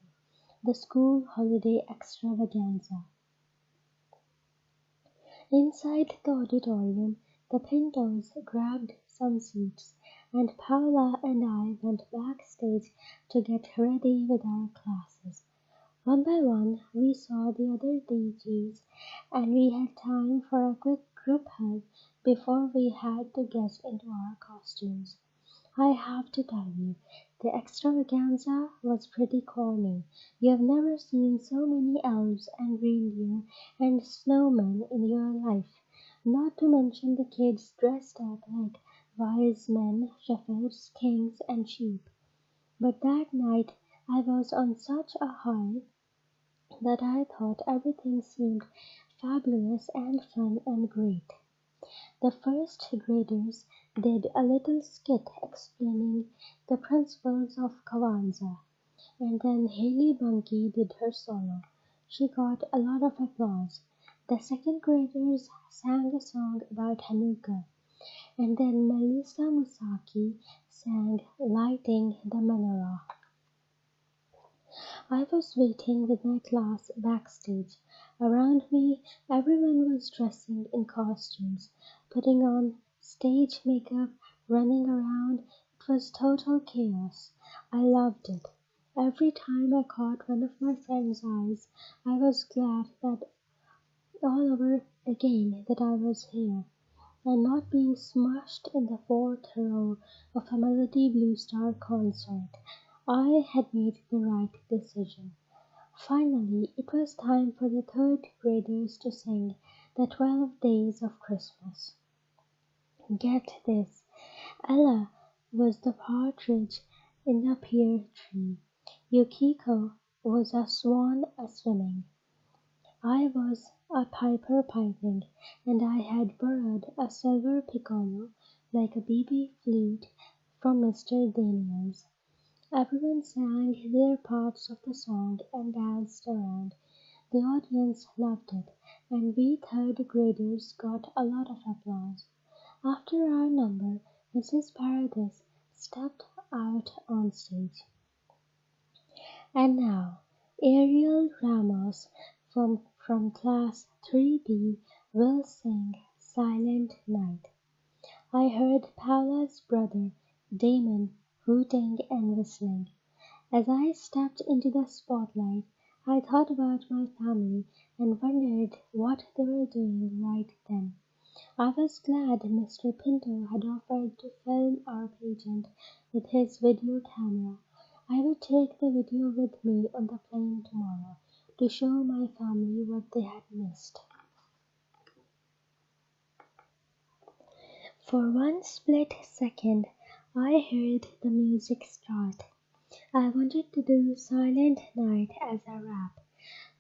the school holiday extravaganza. Inside the auditorium, the Pintos grabbed some seats, and Paula and I went backstage to get ready with our classes. One by one, we saw the other DJs, and we had time for a quick group hug before we had to get into our costumes. I have to tell you, the extravaganza was pretty corny. You've never seen so many elves and reindeer and snowmen in your life, not to mention the kids dressed up like wise men, shepherds, kings, and sheep. But that night I was on such a high that I thought everything seemed fabulous and fun and great. The first graders did a little skit explaining the principles of Kavanza, and then Haley Bunky did her solo. She got a lot of applause. The second graders sang a song about Hanukkah, and then Melissa Musaki sang Lighting the Menorah. I was waiting with my class backstage. Around me, everyone was dressing in costumes, putting on stage makeup, running around. It was total chaos. I loved it. Every time I caught one of my friend's eyes, I was glad that all over again that I was here, and not being smushed in the fourth row of a Melody Blue Star concert. I had made the right decision. Finally, it was time for the third graders to sing the 12 Days of Christmas. Get this, Ella was the partridge in the pear tree. Yukiko was a swan a-swimming. I was a piper piping, and I had borrowed a silver piccolo like a baby flute from Mr. Daniels. Everyone sang their parts of the song and danced around. The audience loved it, and we third graders got a lot of applause. After our number, Mrs. Paradis stepped out on stage. And now, Ariel Ramos from class 3B will sing Silent Night. I heard Paula's brother, Damon, hooting and whistling. As I stepped into the spotlight, I thought about my family and wondered what they were doing right then. I was glad Mr. Pinto had offered to film our pageant with his video camera. I would take the video with me on the plane tomorrow to show my family what they had missed. For one split second, I heard the music start. I wanted to do Silent Night as a rap,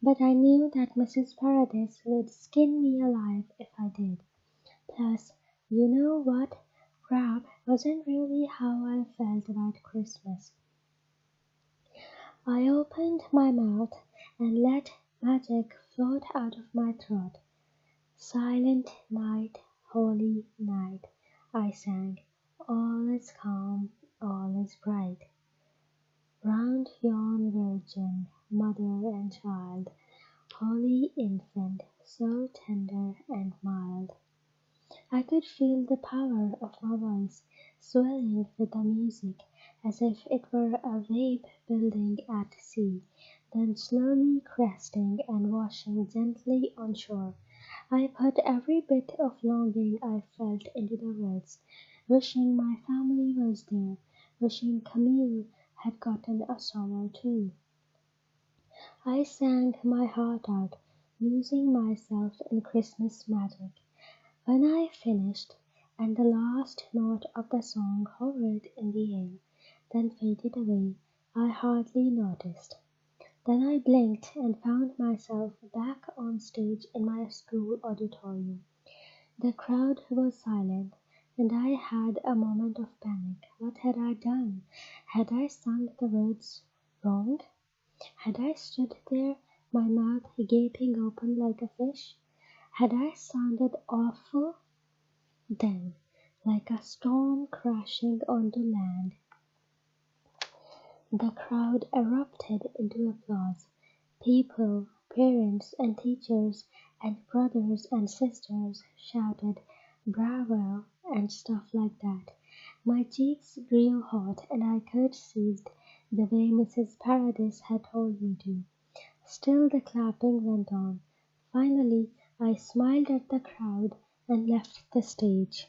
but I knew that Mrs. Paradis would skin me alive if I did. Plus, you know what? Rap wasn't really how I felt about Christmas. I opened my mouth and let magic float out of my throat. Silent night, holy night, I sang. All is calm, all is bright. Round yon virgin, mother and child, holy infant, so tender and mild. I could feel the power of my voice swelling with the music as if it were a wave building at sea, then slowly cresting and washing gently on shore. I put every bit of longing I felt into the words, wishing my family was there, wishing Camille had gotten a shower too. I sang my heart out, losing myself in Christmas magic. When I finished, and the last note of the song hovered in the air, then faded away, I hardly noticed. Then I blinked and found myself back on stage in my school auditorium. The crowd was silent, and I had a moment of panic. What had I done? Had I sung the words wrong? Had I stood there, my mouth gaping open like a fish? Had I sounded awful? Then, like a storm crashing onto land, the crowd erupted into applause. People, parents and teachers and brothers and sisters shouted "Bravo" and stuff like that. My cheeks grew hot and I curtsied the way Mrs. Paradis had told me to. Still the clapping went on. Finally, I smiled at the crowd and left the stage.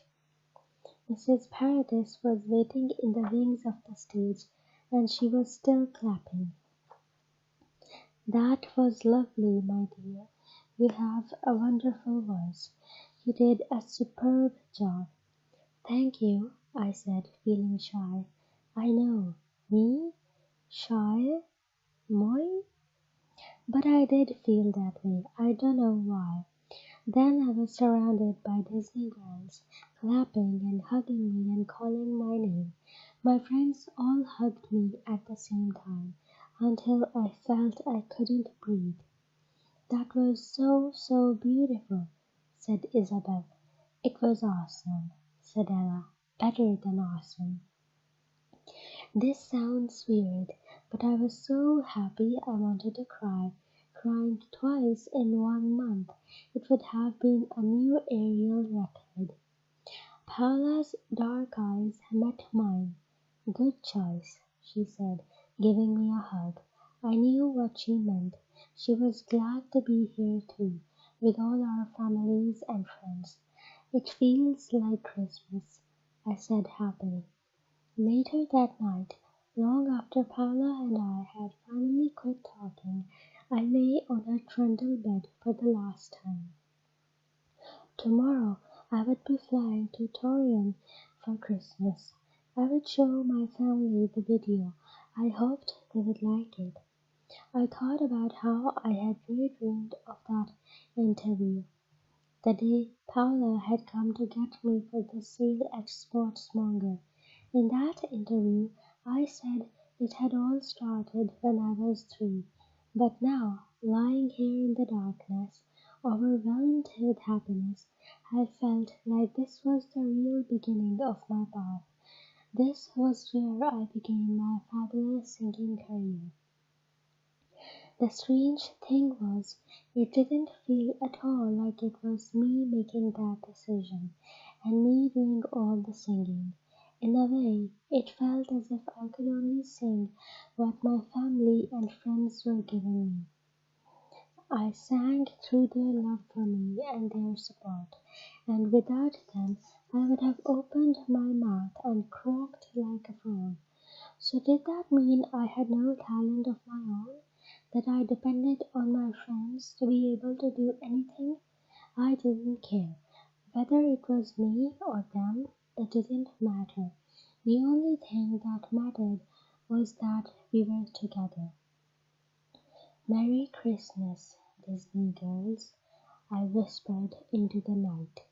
Mrs. Paradis was waiting in the wings of the stage, and she was still clapping. That was lovely, my dear. You have a wonderful voice. You did a superb job. Thank you, I said, feeling shy. I know. Me? Shy? Moi? But I did feel that way. I don't know why. Then I was surrounded by Disney girls, clapping and hugging me and calling my name. My friends all hugged me at the same time, until I felt I couldn't breathe. That was so beautiful, said Isabel. It was awesome, said Ella. Better than awesome. This sounds weird, but I was so happy I wanted to cry. Crying twice in 1 month. It would have been a new Ariel record. Paula's dark eyes met mine. Good choice, she said, giving me a hug. I knew what she meant. She was glad to be here too, with all our families and friends. It feels like Christmas, I said happily. Later that night, long after Paula and I had finally quit talking, I lay on her trundle bed for the last time. Tomorrow I would be flying to Torreon for Christmas. I would show my family the video. I hoped they would like it. I thought about how I had daydreamed of that interview. The day Paula had come to get me for the sale at Sportsmonger. In that interview, I said it had all started when I was 3, but now, lying here in the darkness, overwhelmed with happiness, I felt like this was the real beginning of my path. This was where I began my fabulous singing career. The strange thing was, it didn't feel at all like it was me making that decision, and me doing all the singing. In a way, it felt as if I could only sing what my family and friends were giving me. I sang through their love for me and their support. and without them I would have opened my mouth and croaked like a frog. So did that mean I had no talent of my own? That I depended on my friends to be able to do anything? I didn't care. Whether it was me or them, that didn't matter. The only thing that mattered was that we were together. "Merry Christmas, Disney girls," I whispered into the night.